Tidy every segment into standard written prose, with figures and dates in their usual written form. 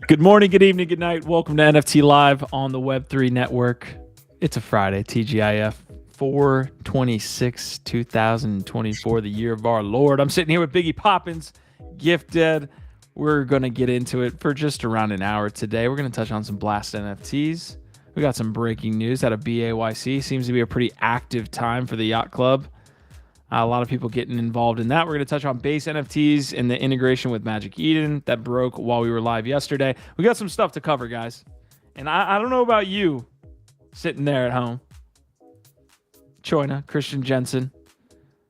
Good morning, good evening, good night. Welcome to NFT Live on the Web3 Network. It's a Friday, TGIF 4/26, 2024, the year of our Lord. I'm sitting here with Biggie Poppins, Gifted. We're going to get into it for just around an hour today. We're going to touch on some Blast NFTs. We got some breaking news out of BAYC. Seems to be a pretty active time for the yacht club. A lot of people getting involved in that. We're going to touch on BAYC NFTs and the integration with Magic Eden that broke while we were live yesterday. We got some stuff to cover, guys. And I don't know about you sitting there at home. Choina, Christian Jensen,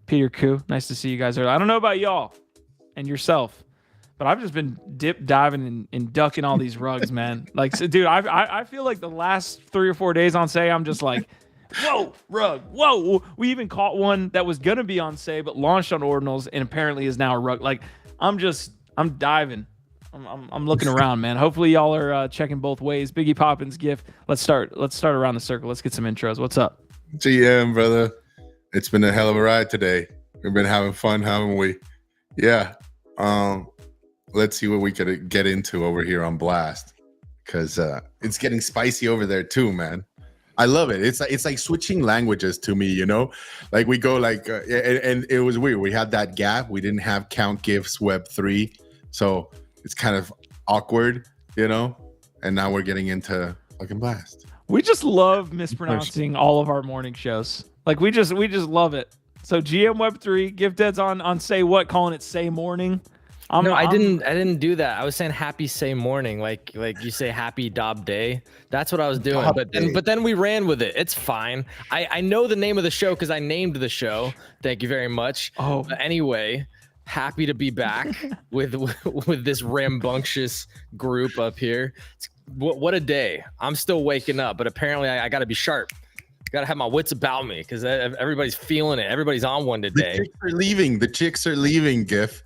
Peter Koo. Nice to see you guys earlier. I don't know about y'all and yourself, but I've just been diving and ducking all these rugs, man. Like, so, dude, I feel like the last 3 or 4 days on Say, I'm just like, whoa, rug, whoa. We even caught one that was going to be on Say, but launched on Ordinals and apparently is now a rug. Like, I'm diving. I'm looking around, man. Hopefully y'all are checking both ways. Biggie Poppins, Gift. Let's start around the circle. Let's get some intros. What's up? GM, brother. It's been a hell of a ride today. We've been having fun, haven't we? Yeah. Let's see what we could get into over here on Blast, because it's getting spicy over there too, man. I love it. It's like switching languages to me, you know? Like we go like, and it was weird. We had that gap. We didn't have Count Gifts Web3. So it's kind of awkward, you know? And now we're getting into fucking Blast. We just love mispronouncing all of our morning shows. Like we just love it. So GM Web3, Gifted's on Say What, calling it Say Morning. I didn't do that. I was saying happy Say Morning, like you say happy Dob Day. That's what I was doing. But then we ran with it. It's fine. I know the name of the show because I named the show. Thank you very much. Oh, but anyway, happy to be back with this rambunctious group up here. What a day. I'm still waking up, but apparently I got to be sharp. Got to have my wits about me because everybody's feeling it. Everybody's on one today. The chicks are leaving, Gif.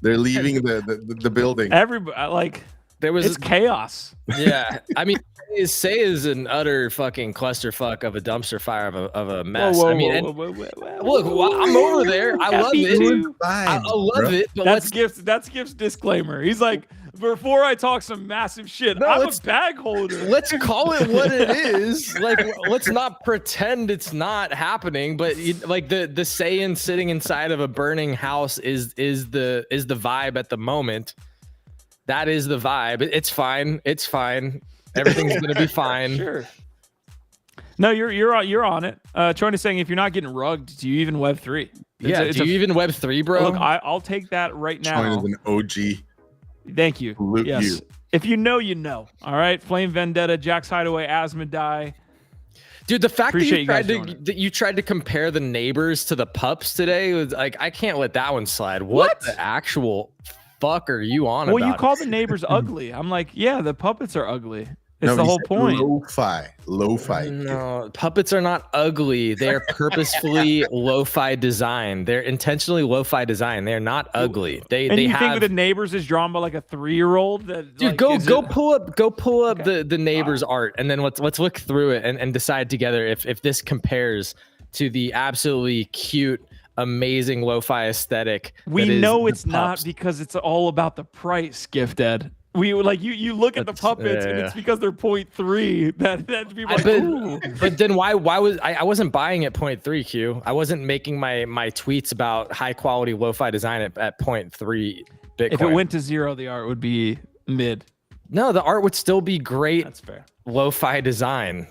They're leaving the building. Everybody, like, it's chaos. Yeah, I mean, Say is an utter fucking clusterfuck of a dumpster fire of a mess. Whoa, look, I'm over there. I love it. I love it. But that's Gift's disclaimer. He's like, before I talk some massive shit, I'm a bag holder. Let's call it what it is. Like, let's not pretend it's not happening. But like the Saiyan sitting inside of a burning house is the vibe at the moment. That is the vibe. It's fine. It's fine. Everything's gonna be fine. Sure. No, you're on it. Choina saying, if you're not getting rugged, do you even Web3? Do you even Web3, bro? Look, I'll take that right now. Choina's an OG. Thank you. Salute yes. you. If you know, you know. All right. Flame Vendetta, Jack's Hideaway, Asmodai. Dude, the fact that you tried to compare the neighbors to the pups today was like, I can't let that one slide. What the actual fuck are you on about? Well, you call the neighbors ugly. I'm like, yeah, the puppets are ugly. It's the whole point. Lo-fi. No, puppets are not ugly. They're purposefully lo-fi design. They're intentionally lo-fi design. They're not ugly. They think that the neighbors is drawn by like a 3-year-old? Dude, like, go pull up the neighbors art, and then let's look through it and decide together if this compares to the absolutely cute, amazing lo-fi aesthetic. We know it's not because it's all about the price, Gifted. We like you look at the puppets and it's because they're 0.3 that people like, ooh. But then why was I wasn't buying at 0.3 Q. I wasn't making my tweets about high quality lo-fi design at 0.3 Bitcoin. If it went to 0, the art would be mid. No, the art would still be great. That's fair. Lo-fi design.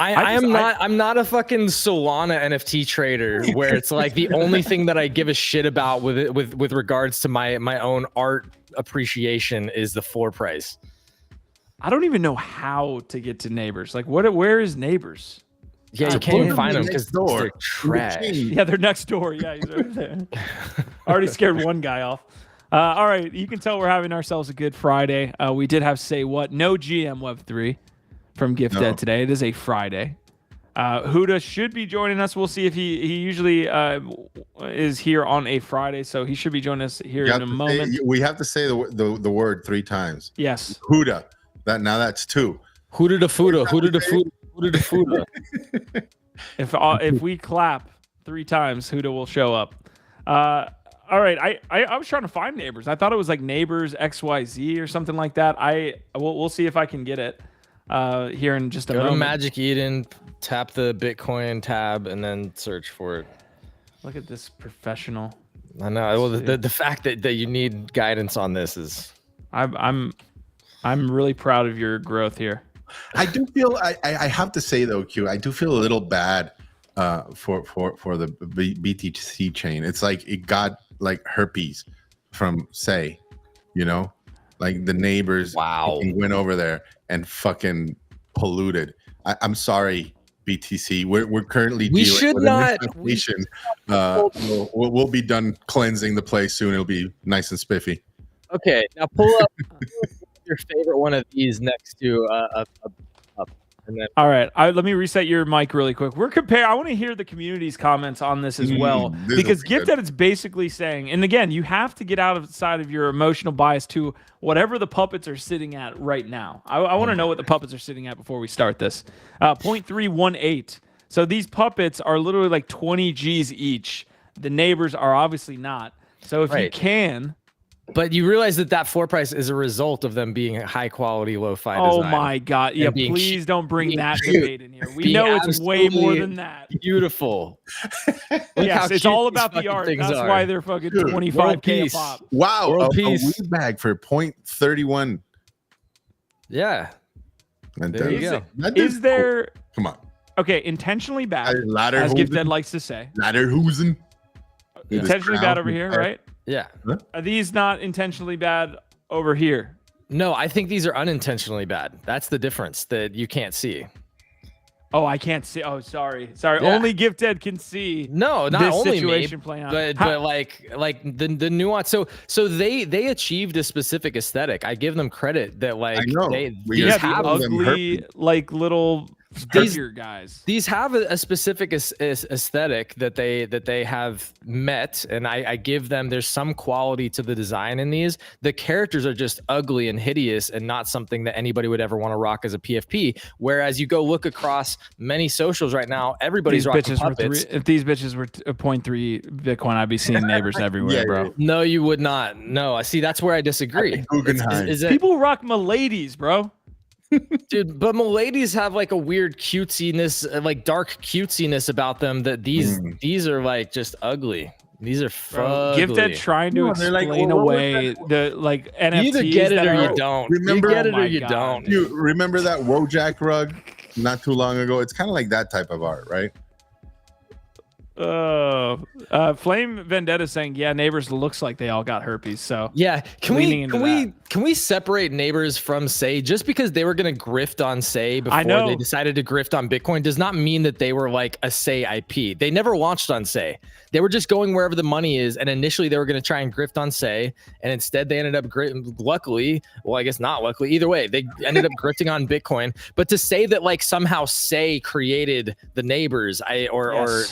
I'm not a fucking Solana NFT trader where it's like the only thing that I give a shit about with regards to my own art appreciation is the floor price. I don't even know how to get to neighbors. Like where is neighbors? Yeah, you can't even find them because they're trash. Yeah, they're next door. Yeah, he's right there. Already scared one guy off. All right, you can tell we're having ourselves a good Friday. We did have Say What, no GM Web3 from Gifted today. It is a Friday. Huda should be joining us. We'll see if he usually is here on a Friday, so he should be joining us here in a moment. We have to say the word 3 times. Yes. Huda. That's 2. Huda da Fuda. Huda da Fuda. Huda da Fuda. If we clap 3 times, Huda will show up. All right, I was trying to find neighbors. I thought it was like neighbors XYZ or something like that. We'll see if I can get it here in just a Go moment. to Magic Eden, tap the Bitcoin tab, and then search for it. Look at this professional. I know. Well, the fact that you need guidance on this is. I'm really proud of your growth here. I do feel I have to say though, Q, I do feel a little bad for the BTC chain. It's like it got like herpes from Say, you know, like the neighbors went over there and fucking polluted. I'm sorry, BTC. We're currently dealing with an infestation. We'll be done cleansing the place soon. It'll be nice and spiffy. Okay, now pull up your favorite one of these next to up. And then all right, let me reset your mic really quick. I want to hear the community's comments on this as well, because Gifted is basically saying, and again, you have to get outside of your emotional bias to whatever the puppets are sitting at right now. I want to know what the puppets are sitting at before we start this. 0.318. So these puppets are literally like 20 G's each. The neighbors are obviously not. So if you can. But you realize that floor price is a result of them being high quality, lo-fi design. Oh my God. Yeah, please don't bring that debate in here. We know it's way more than that. Beautiful. Yes, it's all about the art. That's why they're fucking 25K a pop. Wow. A weed bag for 0.31. Yeah. There you go. Is there... Come on. Okay, intentionally bad, as Gifted likes to say. Ladderhosen. Intentionally bad over here, right? Yeah. Are these not intentionally bad over here? No, I think these are unintentionally bad. That's the difference that you can't see. Oh, I can't see. Oh, sorry. Yeah. Only Gifted can see. No, not this only situation me, playing out. but like the nuance. So they achieved a specific aesthetic. I give them credit that like they have ugly like little figure guys. These have a specific aesthetic that they have met, and I give them. There's some quality to the design in these. The characters are just ugly and hideous, and not something that anybody would ever want to rock as a PFP. Whereas you go look across many socials right now, everybody's rocking puppets. If these bitches were 0.3 Bitcoin, I'd be seeing neighbors everywhere, bro. No, you would not. No, I see. That's where I disagree. People rock Miladies, bro. Dude, but Miladies have like a weird cutesiness, like dark cutesiness about them that these are like just ugly. These are fugly. Gifted trying to explain away the like NFTs. You either get it or you don't. Remember, you get it or you don't. You remember that Wojak rug not too long ago? It's kind of like that type of art, right? Flame Vendetta saying, yeah, neighbors looks like they all got herpes. So yeah, can we separate neighbors from Say? Just because they were gonna grift on Say before they decided to grift on Bitcoin does not mean that they were like a Say IP. They never launched on Say. They were just going wherever the money is, and initially they were going to try and grift on Say, and instead they ended up luckily, well, I guess not luckily, either way, they ended up grifting on Bitcoin. But to say that like somehow Say created the neighbors, or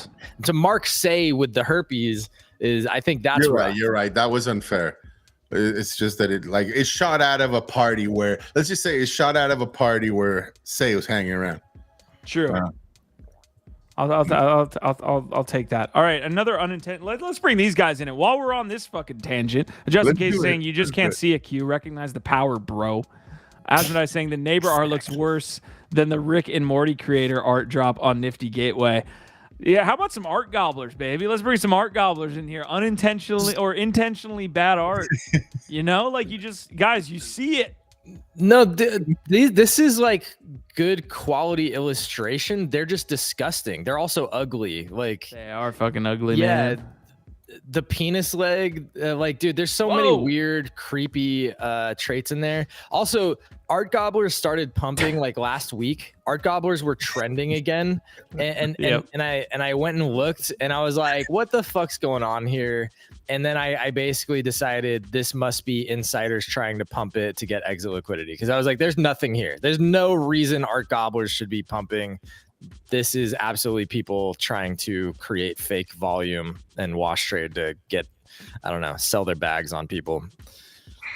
to mark Say with the herpes is, I think that's right. You're right. That was unfair. It's just that it shot out of a party where, let's just say it shot out of a party where Say was hanging around. True. I'll take that. All right, another unintended. Let's bring these guys in it while we're on this fucking tangent. Just in case saying you just can't see a Q, recognize the power, bro. Asmodai saying the neighbor art looks worse than the Rick and Morty creator art drop on Nifty Gateway. Yeah, how about some art gobblers, baby? Let's bring some art gobblers in here. Unintentionally or intentionally bad art. You know, like you see it. No, this is like good quality illustration. They're just disgusting. They're also ugly. Like they are fucking ugly, man. The penis leg, like, dude, there's so many weird, creepy traits in there. Also, art gobblers started pumping like last week. Art gobblers were trending again, and I went and looked, and I was like, what the fuck's going on here? And then I basically decided this must be insiders trying to pump it to get exit liquidity, because I was like, there's nothing here. There's no reason art gobblers should be pumping. This is absolutely people trying to create fake volume and wash trade to get, I don't know, sell their bags on people.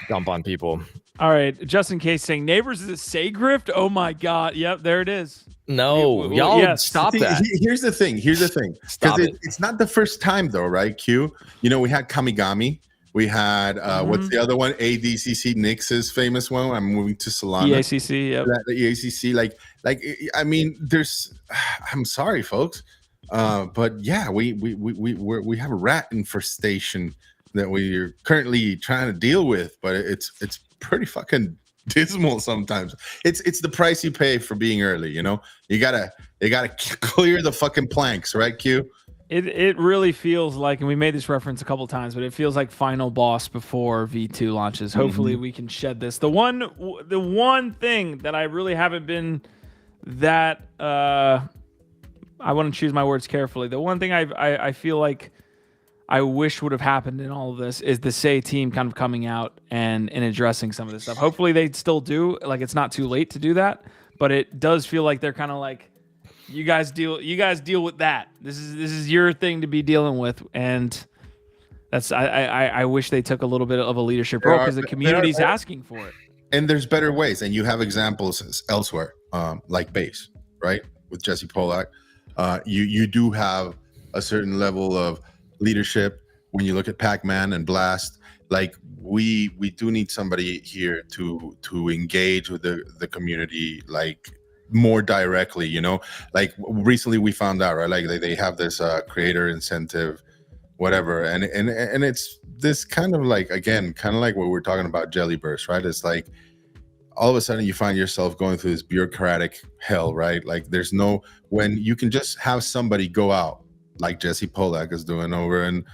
dump on people. All right, just in case, saying neighbors is a say grift. Oh my god, yep, there it is. No, y'all yes. stop See, that. Here's the thing. Stop Because it. it's not the first time though, right? Q. You know, we had Kamigami. We had what's the other one? ADCC Nix's famous one. I'm moving to Solana. EACC, yep. The EACC, like I mean, there's. I'm sorry, folks, but yeah, we have a rat infestation that we're currently trying to deal with, but it's pretty fucking dismal sometimes. It's the price you pay for being early. You know, you gotta clear the fucking planks, right, Q? It really feels like, and we made this reference a couple times, but it feels like final boss before V2 launches. Hopefully we can shed this. The one thing that I really haven't been that I want to choose my words carefully. The one thing I feel like I wish would have happened in all of this is the Say team kind of coming out and addressing some of this stuff. Hopefully they still do. Like, it's not too late to do that, but it does feel like they're kind of like, you guys deal with that. This is your thing to be dealing with, and that's I wish they took a little bit of a leadership role because the community's asking for it. And there's better ways, and you have examples elsewhere, like BAYC, right? With Jesse Pollack, you do have a certain level of leadership when you look at Pac-Man and Blast. Like we do need somebody here to engage with the community, like more directly, you know. Like recently we found out, right, like they have this creator incentive, whatever, and it's this kind of like, again, kind of like what we're talking about Jellyburst, right? It's like all of a sudden you find yourself going through this bureaucratic hell, right? Like there's no, when you can just have somebody go out like Jesse Pollack is doing over in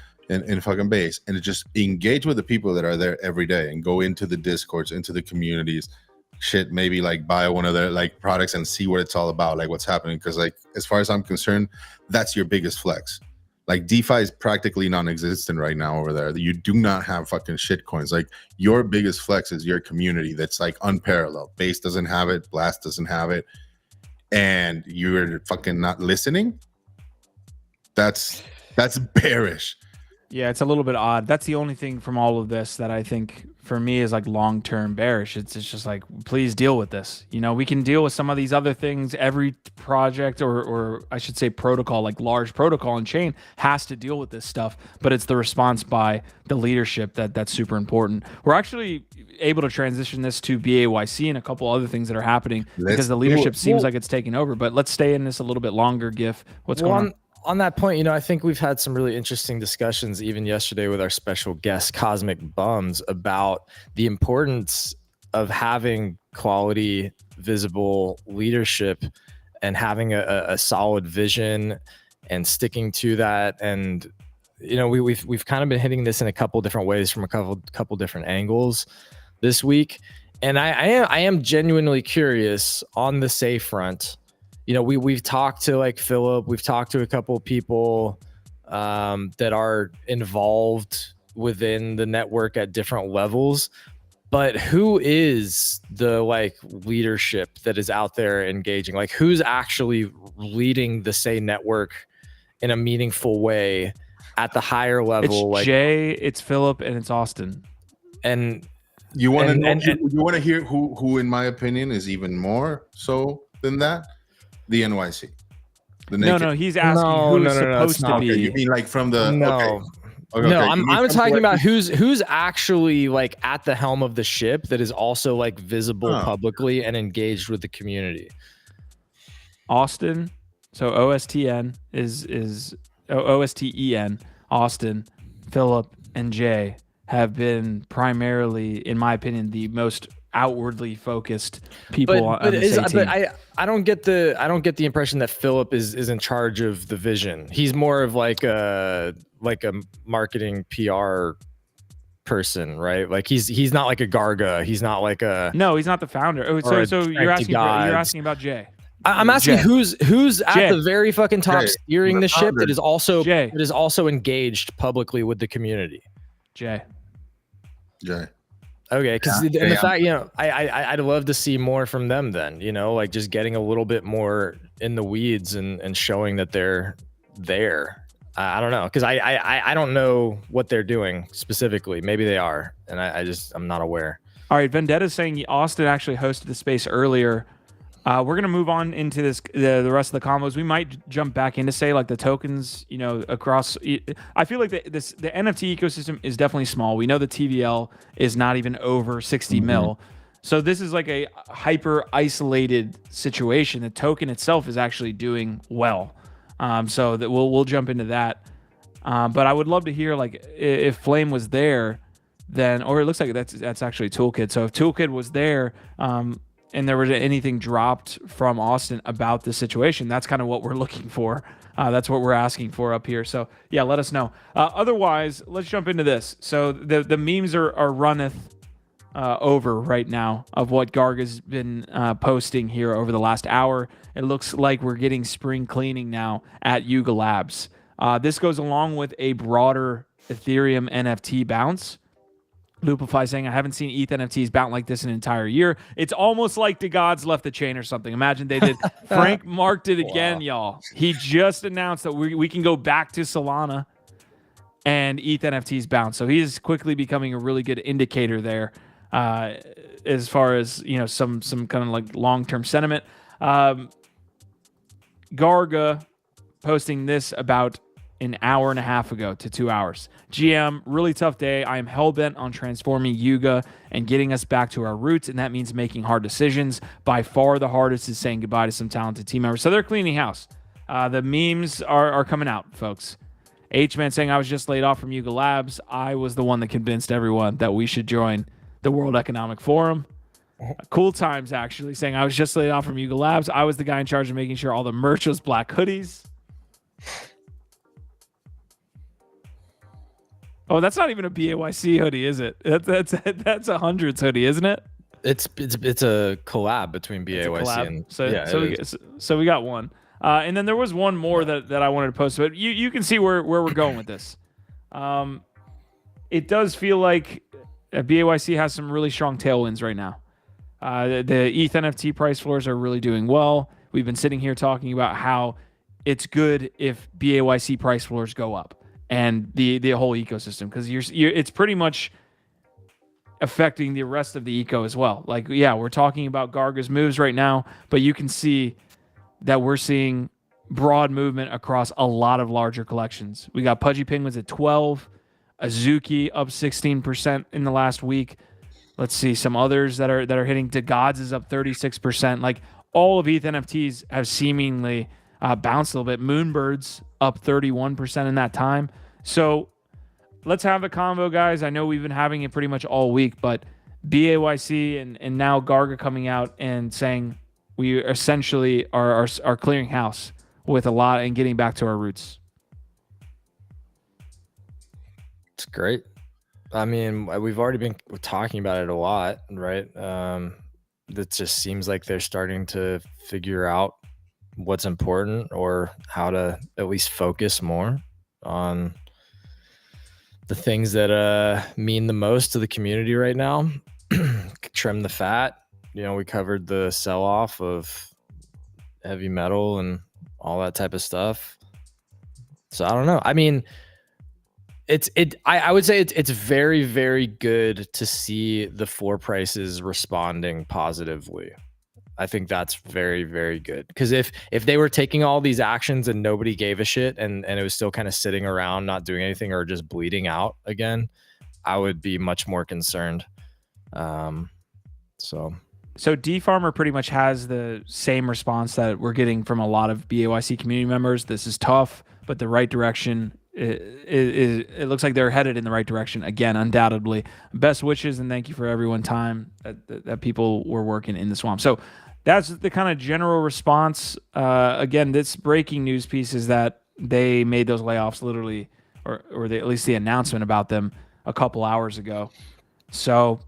fucking BAYC and just engage with the people that are there every day and go into the discords, into the communities, shit, maybe like buy one of their like products and see what it's all about, like what's happening. Because like, as far as I'm concerned, that's your biggest flex. Like DeFi is practically non-existent right now over there. You do not have fucking shit coins. Like your biggest flex is your community. That's like unparalleled. BAYC doesn't have it. Blast doesn't have it. And you're fucking not listening. That's bearish. Yeah, it's a little bit odd. That's the only thing from all of this that I think for me is like long-term bearish. It's just like, please deal with this. You know, we can deal with some of these other things. Every project or I should say protocol, like large protocol and chain, has to deal with this stuff, but it's the response by the leadership that's super important. We're actually able to transition this to BAYC and a couple other things that are happening because the leadership seems like it's taking over. But let's stay in this a little bit longer, GIF. What's going on? On that point, you know, I think we've had some really interesting discussions even yesterday with our special guest, Cosmic Bums, about the importance of having quality, visible leadership and having a solid vision and sticking to that. And, you know, we've kind of been hitting this in a couple different ways from a couple different angles this week. And I am genuinely curious on the Say front. You know, we've talked to like Philip, we've talked to a couple of people that are involved within the network at different levels, but who is the like leadership that is out there engaging? Like who's actually leading the Say network in a meaningful way at the higher level? It's like Jay, it's Philip, and it's Austin. And you want to know? You want to hear who, in my opinion, is even more so than that? The NYC. No, he's asking who's supposed to be. Okay, you mean like from the no. Okay. No, I'm talking about who's actually like at the helm of the ship that is also like visible publicly and engaged with the community. Austin, so OSTN is OSTEN. Austin, Philip, and Jay have been primarily, in my opinion, the most outwardly focused people on the Say team. But I don't get the impression that Philip is in charge of the vision. He's more of like a marketing PR person, right? Like he's not like a Garga. He's not like a he's not the founder. Oh, so you're asking about Jay. I'm asking Jay. who's at Jay. the very fucking top steering the ship that is Jay. engaged publicly with the community. Jay. Okay, because the fact, you know, I'd love to see more from them then, you know, like just getting a little bit more in the weeds and showing that they're there. I don't know, because I don't know what they're doing specifically. Maybe they are, and I'm not aware. All right, Vendetta's saying Austin actually hosted the space earlier. We're gonna move on into the rest of the combos. We might jump back into say like the tokens, across. I feel like the NFT ecosystem is definitely small. We know the TVL is not even over 60 mil, so this is like a hyper isolated situation. The token itself is actually doing well, so that we'll jump into that. But I would love to hear like if Flame was there, then, or it looks like that's actually Toolkit. So if Toolkit was there, and there was anything dropped from Austin about the situation, that's kind of what we're looking for. That's what we're asking for up here. So yeah, let us know. Otherwise, let's jump into this. So the memes are runneth over right now of what Garga's been posting here over the last hour. It looks like we're getting spring cleaning now at Yuga Labs. This goes along with a broader Ethereum NFT bounce. Lupify saying, I haven't seen ETH NFTs bounce like this an entire year. It's almost like the gods left the chain or something. Imagine they did. Frank marked it again, y'all. He just announced that we can go back to Solana and ETH NFTs bounce. So he is quickly becoming a really good indicator there as far as, some kind of like long-term sentiment. Garga posting this about an hour and a half ago to 2 hours. GM, really tough day. I am hell-bent on transforming Yuga and getting us back to our roots, and that means making hard decisions. By far the hardest is saying goodbye to some talented team members. So they're cleaning house. The memes are coming out, folks. H-Man saying, I was just laid off from Yuga Labs. I was the one that convinced everyone that we should join the World Economic Forum. Cool Times actually saying, I was just laid off from Yuga Labs. I was the guy in charge of making sure all the merch was black hoodies. Oh, that's not even a BAYC hoodie, is it? That's a Hundreds hoodie, isn't it? It's a collab between BAYC and so we got one, and then there was one more that I wanted to post, but you can see where we're going with this. It does feel like BAYC has some really strong tailwinds right now. The ETH NFT price floors are really doing well. We've been sitting here talking about how it's good if BAYC price floors go up. And the whole ecosystem, because it's pretty much affecting the rest of the eco as well. Like, yeah, we're talking about Garga's moves right now, but you can see that we're seeing broad movement across a lot of larger collections. We got Pudgy Penguins at 12, Azuki up 16% in the last week. Let's see some others that are hitting. To Gods is up 36%. Like all of ETH NFTs have seemingly bounced a little bit. Moonbirds up 31% in that time. So let's have a convo, guys. I know we've been having it pretty much all week, but BAYC and now Garga coming out and saying we essentially are clearing house with a lot and getting back to our roots. It's great. I mean, we've already been talking about it a lot, right? It just seems like they're starting to figure out what's important or how to at least focus more on the things that mean the most to the community right now. Trim the fat. We covered the sell-off of heavy metal and all that type of stuff. So I don't know. I mean, I would say it's very, very good to see the floor prices responding positively. I think that's very, very good. Because if they were taking all these actions and nobody gave a shit and it was still kind of sitting around not doing anything or just bleeding out again, I would be much more concerned. So D-Farmer pretty much has the same response that we're getting from a lot of BAYC community members. This is tough, but the right direction. It looks like they're headed in the right direction again, undoubtedly. Best wishes and thank you for everyone time that people were working in the swamp. So that's the kind of general response. Again, this breaking news piece is that they made those layoffs literally, or at least the announcement about them a couple hours ago. So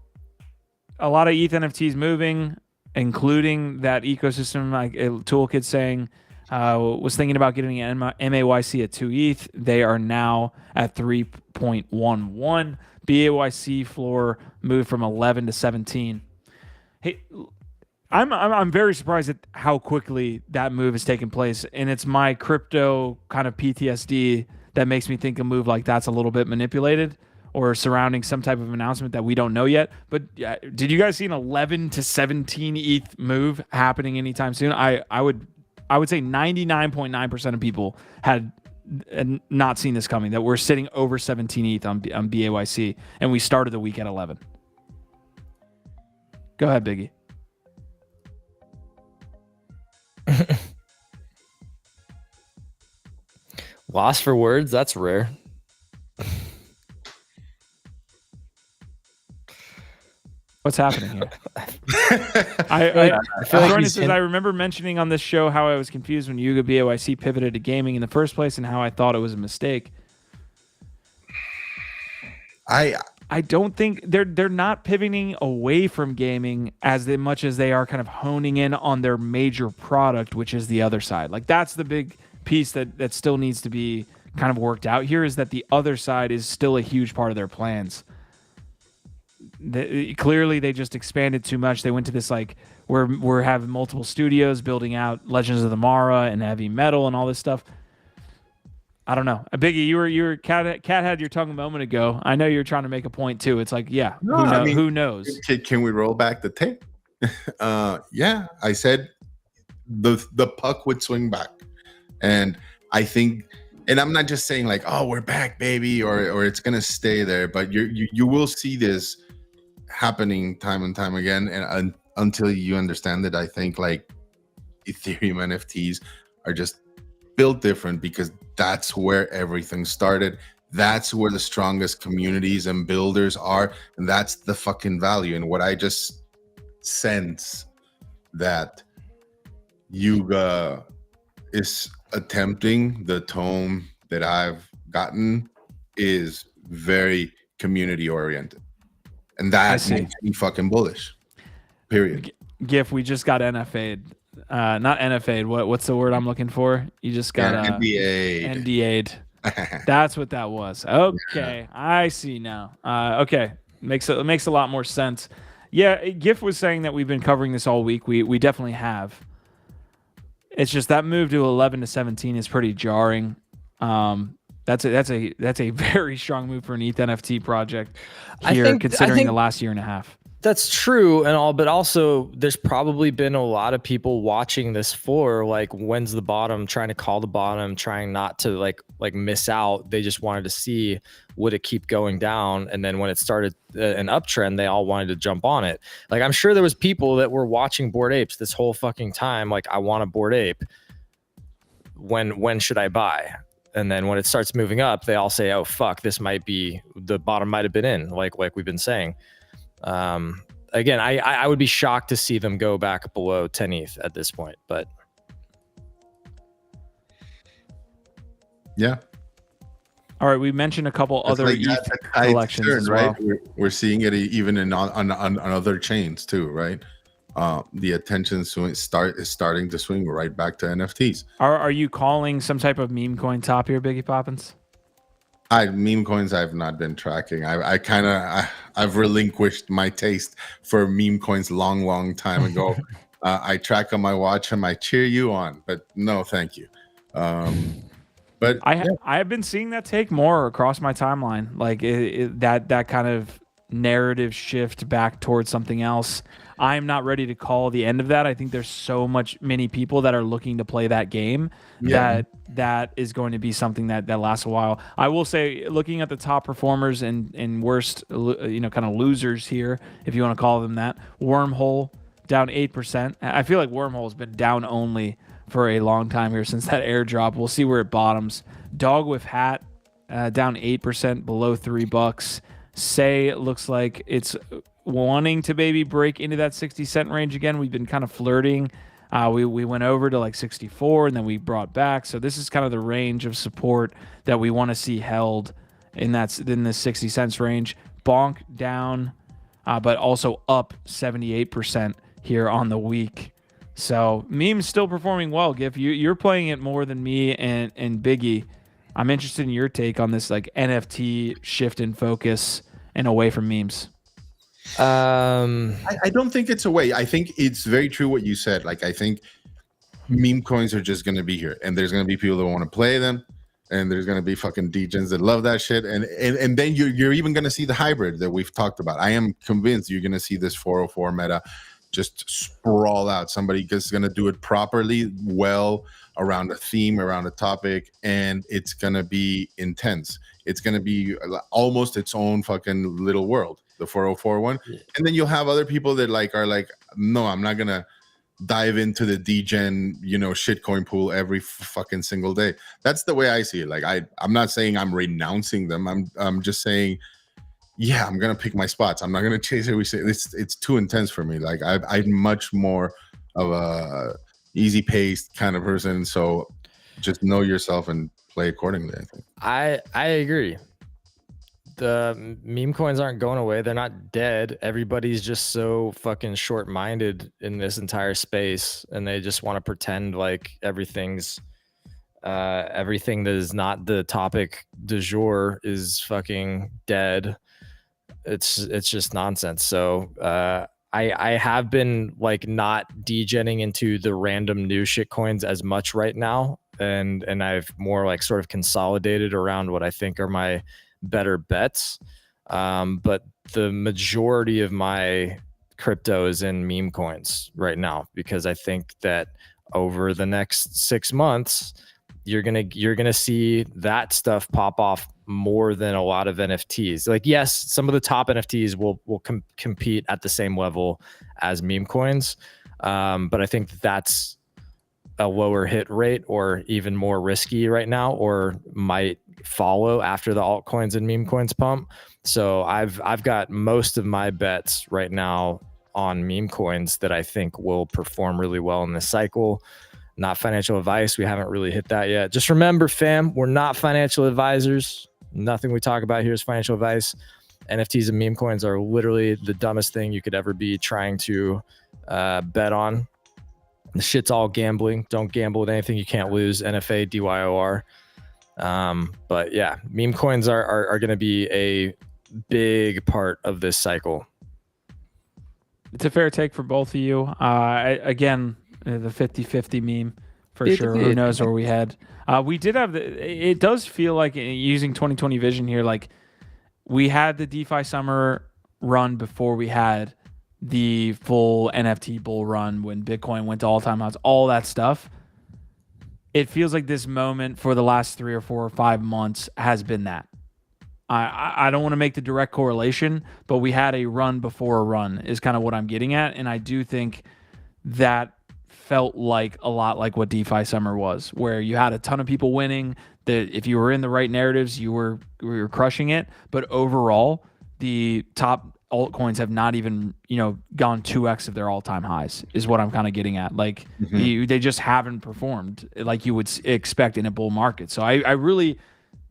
a lot of ETH NFTs moving, including that ecosystem, like Toolkit saying, was thinking about getting an MAYC at 2 ETH. They are now at 3.11. BAYC floor moved from 11 to 17. Hey, I'm very surprised at how quickly that move has taken place, and it's my crypto kind of PTSD that makes me think a move like that's a little bit manipulated or surrounding some type of announcement that we don't know yet. But did you guys see an 11 to 17 ETH move happening anytime soon? I would say 99.9% of people had not seen this coming, that we're sitting over 17 ETH on BAYC, and we started the week at 11. Go ahead, Biggie. Lost for words? That's rare. What's happening here? I feel like I remember mentioning on this show how I was confused when Yuga BAYC pivoted to gaming in the first place and how I thought it was a mistake. I don't think they're not pivoting away from gaming as much as they are kind of honing in on their major product, which is the other side. Like that's the big piece that still needs to be kind of worked out here, is that the other side is still a huge part of their plans. Clearly they just expanded too much. They went to this like we're having multiple studios building out Legends of the Mara and heavy metal and all this stuff. I don't know. Biggie, you were Cat had your tongue a moment ago. I know you're trying to make a point too. It's like, yeah, who knows? Can we roll back the tape? Yeah, I said the puck would swing back, and I think, and I'm not just saying like, oh, we're back, baby, or it's gonna stay there, but you will see this happening time and time again, and until you understand it, I think like Ethereum NFTs are just built different because that's where everything started. That's where the strongest communities and builders are, and that's the fucking value. And what I just sense that Yuga is attempting, the tone that I've gotten is very community oriented, and that makes me fucking bullish. Period. GIF, we just got NFA'd. Not NFA'd. What's the word I'm looking for? You just got NDA'd. That's what that was. Okay, I see now. Okay, makes a lot more sense. Yeah, GIF was saying that we've been covering this all week. We definitely have. It's just that move to 11 to 17 is pretty jarring. That's a very strong move for an ETH NFT project here, considering the last year and a half. That's true and all, but also there's probably been a lot of people watching this for like, when's the bottom, trying to call the bottom, trying not to like miss out. They just wanted to see, would it keep going down? And then when it started an uptrend, they all wanted to jump on it. Like, I'm sure there was people that were watching Bored Apes this whole fucking time. Like, I want a Bored Ape. When should I buy? And then when it starts moving up, they all say, oh, fuck, this might be, the bottom might have been in, like we've been saying. Again, I would be shocked to see them go back below 10 ETH at this point, but yeah. All right, we mentioned a couple other ETH collections as well. Right? We're seeing it even on other chains too, right? The attention is starting to swing right back to NFTs. Are you calling some type of meme coin top here, Biggie Poppins? Meme coins I've not been tracking. I've relinquished my taste for meme coins long time ago. I track on my watch and I cheer you on, but no, thank you. But I have been seeing that take more across my timeline, like that kind of narrative shift back towards something else. I'm not ready to call the end of that. I think there's many people that are looking to play that game that is going to be something that lasts a while. I will say, looking at the top performers and worst, kind of losers here, if you want to call them that, Wormhole down 8%. I feel like Wormhole has been down only for a long time here since that airdrop. We'll see where it bottoms. Dog with Hat down 8%, below $3. Say looks like it's wanting to maybe break into that 60-cent range again. We've been kind of flirting. We went over to like 64 and then we brought back. So this is kind of the range of support that we want to see held in the 60 cents range. Bonk down, but also up 78% here on the week. So meme's still performing well. Gif, you're playing it more than me and Biggie. I'm interested in your take on this like NFT shift in focus and away from memes. I don't think it's away. I think it's very true what you said. Like, I think meme coins are just going to be here, and there's going to be people that want to play them. and there's gonna be fucking degens that love that shit, and then you're even gonna see the hybrid that we've talked about. I am convinced you're gonna see this 404 meta just sprawl out. Somebody is gonna do it properly, well, around a theme, around a topic, and it's gonna be intense. It's gonna be almost its own fucking little world, the 404 one. And then you'll have other people that are like, no, I'm not gonna dive into the degen, shitcoin pool every fucking single day. That's the way I see it. Like I'm not saying I'm renouncing them. I'm just saying, yeah, I'm gonna pick my spots. I'm not gonna chase every. It's too intense for me. Like I'm much more of a easy paced kind of person. So just know yourself and play accordingly. I think. I agree. The meme coins aren't going away. They're not dead. Everybody's just so fucking short-minded in this entire space, and they just want to pretend like everything that is not the topic du jour is fucking dead. It's just nonsense. So I have been like not degenning into the random new shit coins as much right now, and I've more like sort of consolidated around what I think are my better bets. But the majority of my crypto is in meme coins right now, because I think that over the next 6 months, you're gonna see that stuff pop off more than a lot of NFTs. Like, yes, some of the top NFTs will compete at the same level as meme coins, but I think that's a lower hit rate or even more risky right now, or might follow after the altcoins and meme coins pump. So I've got most of my bets right now on meme coins that I think will perform really well in this cycle. Not financial advice. We haven't really hit that yet. Just remember, fam, we're not financial advisors. Nothing we talk about here is financial advice. NFTs and meme coins are literally the dumbest thing you could ever be trying to bet on. The shit's all gambling. Don't gamble with anything you can't lose. NFA, DYOR. But yeah, meme coins are going to be a big part of this cycle. It's a fair take for both of you. Again, the 50-50 meme for sure. Who knows where we head? We did have it does feel like, using 2020 vision here, like we had the DeFi summer run before we had the full NFT bull run when Bitcoin went to all-time highs, all that stuff. It feels like this moment for the last 3 or 4 or 5 months has been that. I don't want to make the direct correlation, but we had a run before a run is kind of what I'm getting at. And I do think that felt like a lot like what DeFi summer was, where you had a ton of people winning. That if you were in the right narratives, you were crushing it. But overall, the top altcoins have not even gone 2x of their all-time highs, is what I'm kind of getting at. Like they just haven't performed like you would expect in a bull market. So I really,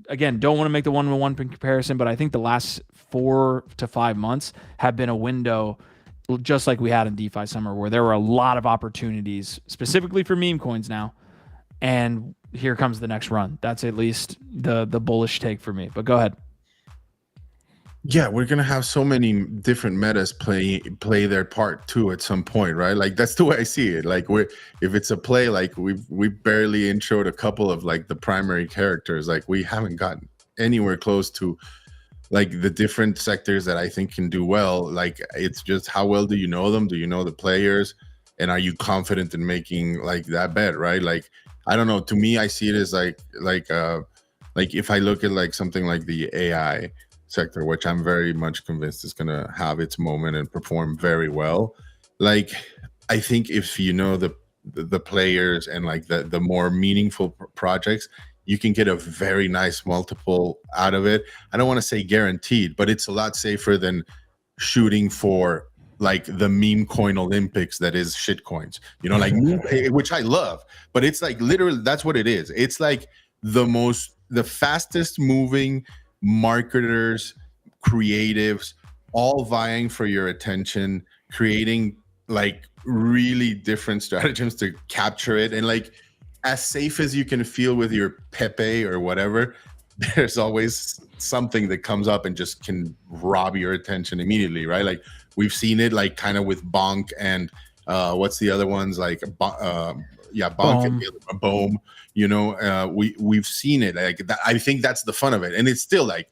again, don't want to make the one-to-one comparison, but I think the last 4 to 5 months have been a window, just like we had in DeFi summer, where there were a lot of opportunities specifically for meme coins now. And here comes the next run. That's at least the bullish take for me. But go ahead. Yeah, we're gonna have so many different metas play their part too at some point, right? Like that's the way I see it. Like if it's a play, like we barely introed a couple of like the primary characters. Like we haven't gotten anywhere close to like the different sectors that I think can do well. Like it's just how well do you know them? Do you know the players? And are you confident in making like that bet, right? Like I don't know. To me, I see it as like if I look at like something like the AI sector, which I'm very much convinced is going to have its moment and perform very well. Like, I think if you know the players and like the more meaningful projects, you can get a very nice multiple out of it. I don't want to say guaranteed, but it's a lot safer than shooting for like the meme coin Olympics that is shit coins, like which I love, but it's like literally that's what it is. It's like the fastest moving marketers, creatives, all vying for your attention, creating like really different stratagems to capture it. And like as safe as you can feel with your Pepe or whatever, there's always something that comes up and just can rob your attention immediately, right? Like we've seen it like kind of with Bonk and what's the other ones, like yeah, bonk Boom. it, the other one, boom. You know, we've seen it. Like that, I think that's the fun of it, and it's still like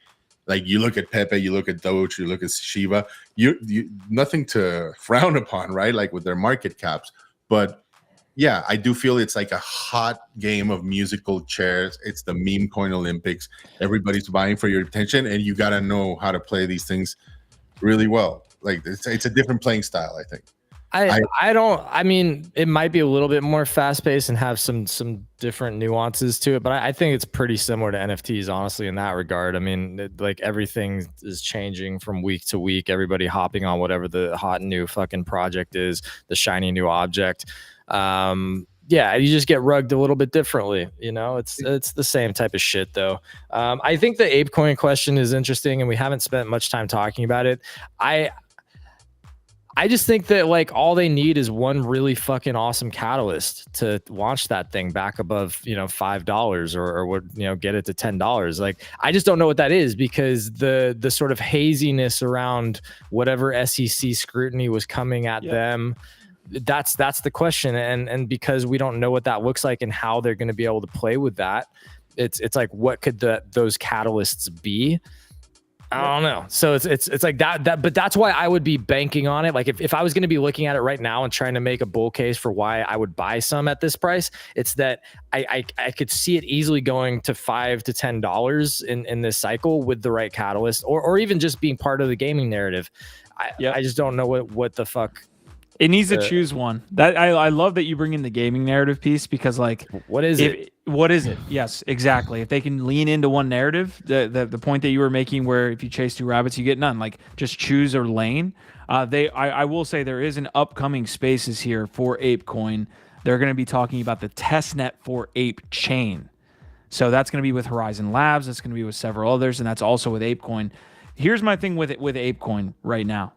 you look at Pepe, you look at Doge, you look at Shiba. You nothing to frown upon, right? Like with their market caps, but yeah, I do feel it's like a hot game of musical chairs. It's the meme coin Olympics. Everybody's vying for your attention, and you got to know how to play these things really well. Like it's a different playing style, I think. I mean, it might be a little bit more fast paced and have some different nuances to it, but I think it's pretty similar to NFTs, honestly, in that regard. I mean, like everything is changing from week to week. Everybody hopping on whatever the hot new fucking project is, the shiny new object. Yeah, you just get rugged a little bit differently. You know, it's the same type of shit though. I think the ApeCoin question is interesting, and we haven't spent much time talking about it. I just think that like all they need is one really fucking awesome catalyst to launch that thing back above, you know, $5 or what, you know, get it to $10. Like, I just don't know what that is, because the sort of haziness around whatever SEC scrutiny was coming at them, that's the question. And because we don't know what that looks like and how they're going to be able to play with that, it's like, what could those catalysts be? I don't know. So it's like that, but that's why I would be banking on it. Like if I was going to be looking at it right now and trying to make a bull case for why I would buy some at this price, it's that I could see it easily going to $5 to $10 in this cycle with the right catalyst, or even just being part of the gaming narrative. I just don't know what the fuck. It needs to choose one. That I love that you bring in the gaming narrative piece, because like, what is it? What is it? Yes, exactly. If they can lean into one narrative, the point that you were making, where if you chase two rabbits, you get none. Like, just choose a lane. I will say there is an upcoming spaces here for ApeCoin. They're going to be talking about the testnet for Ape Chain. So that's going to be with Horizon Labs. That's going to be with several others, and that's also with ApeCoin. Here's my thing with ApeCoin right now.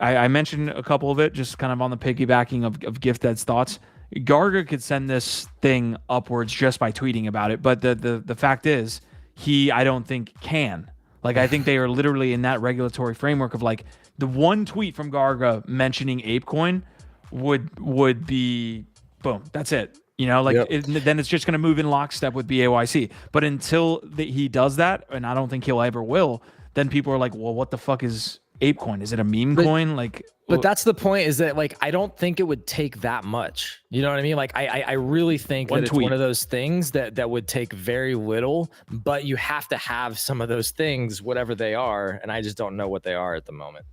I mentioned a couple of it, just kind of on the piggybacking of GiftEd's thoughts. Garga could send this thing upwards just by tweeting about it, but the fact is, I don't think can. Like, I think they are literally in that regulatory framework of like, the one tweet from Garga mentioning ApeCoin would be boom, that's it. You know, like then it's just going to move in lockstep with BAYC. But until he does that, and I don't think he'll ever will, then people are like, well, what the fuck is ApeCoin? Is it a meme coin? Like, but that's the point, is that like, I don't think it would take that much. You know what I mean? Like, I really think that it's one of those things that would take very little, but you have to have some of those things, whatever they are. And I just don't know what they are at the moment.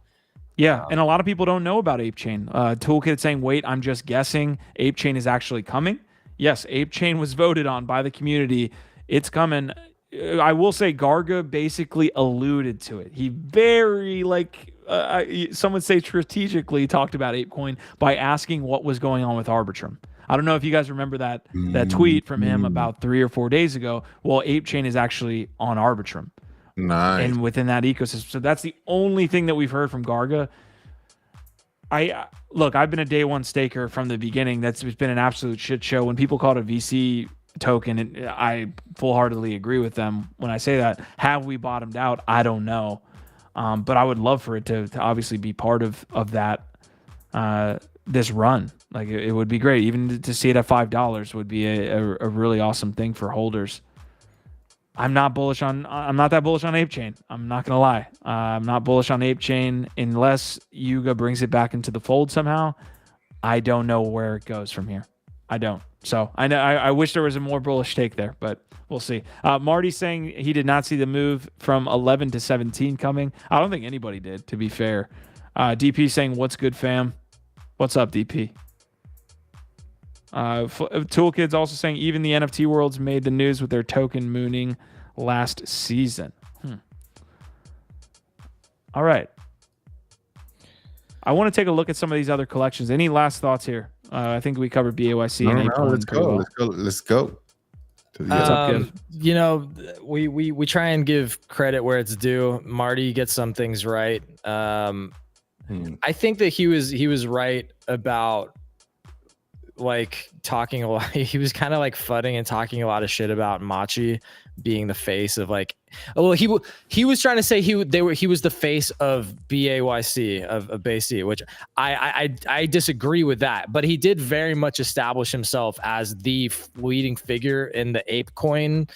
Yeah, and a lot of people don't know about ApeChain. Toolkit saying, wait, I'm just guessing. ApeChain is actually coming. Yes, ApeChain was voted on by the community. It's coming. I will say Garga basically alluded to it. He very, like, some would say strategically talked about ApeCoin by asking what was going on with Arbitrum. I don't know if you guys remember that tweet from him about 3 or 4 days ago. Well, ApeChain is actually on Arbitrum. Nice. And within that ecosystem. So that's the only thing that we've heard from Garga. Look, I've been a day one staker from the beginning. It's been an absolute shit show. When people call it a VC token, and I full-heartedly agree with them when I say that. Have we bottomed out? I don't know. But I would love for it to obviously be part of that this run. Like, it would be great. Even to see it at $5 would be a really awesome thing for holders. I'm not that bullish on ApeChain. I'm not gonna lie. I'm not bullish on ApeChain unless Yuga brings it back into the fold somehow. I don't know where it goes from here. I don't. So I know I wish there was a more bullish take there, but we'll see. Marty saying he did not see the move from 11 to 17 coming. I don't think anybody did, to be fair. DP saying, what's good, fam? What's up, DP? Toolkid's also saying even the NFT worlds made the news with their token mooning last season. All right. I want to take a look at some of these other collections. Any last thoughts here? I think we covered BAYC and ApeCoin. Let's go. You know, we try and give credit where it's due. Marty gets some things right. I think that he was right about like talking a lot. He was kind of like fudding and talking a lot of shit about Machi being the face of like, well, he was trying to say he was the face of BAYC of BAYC, which I disagree with that. But he did very much establish himself as the leading figure in the ape coin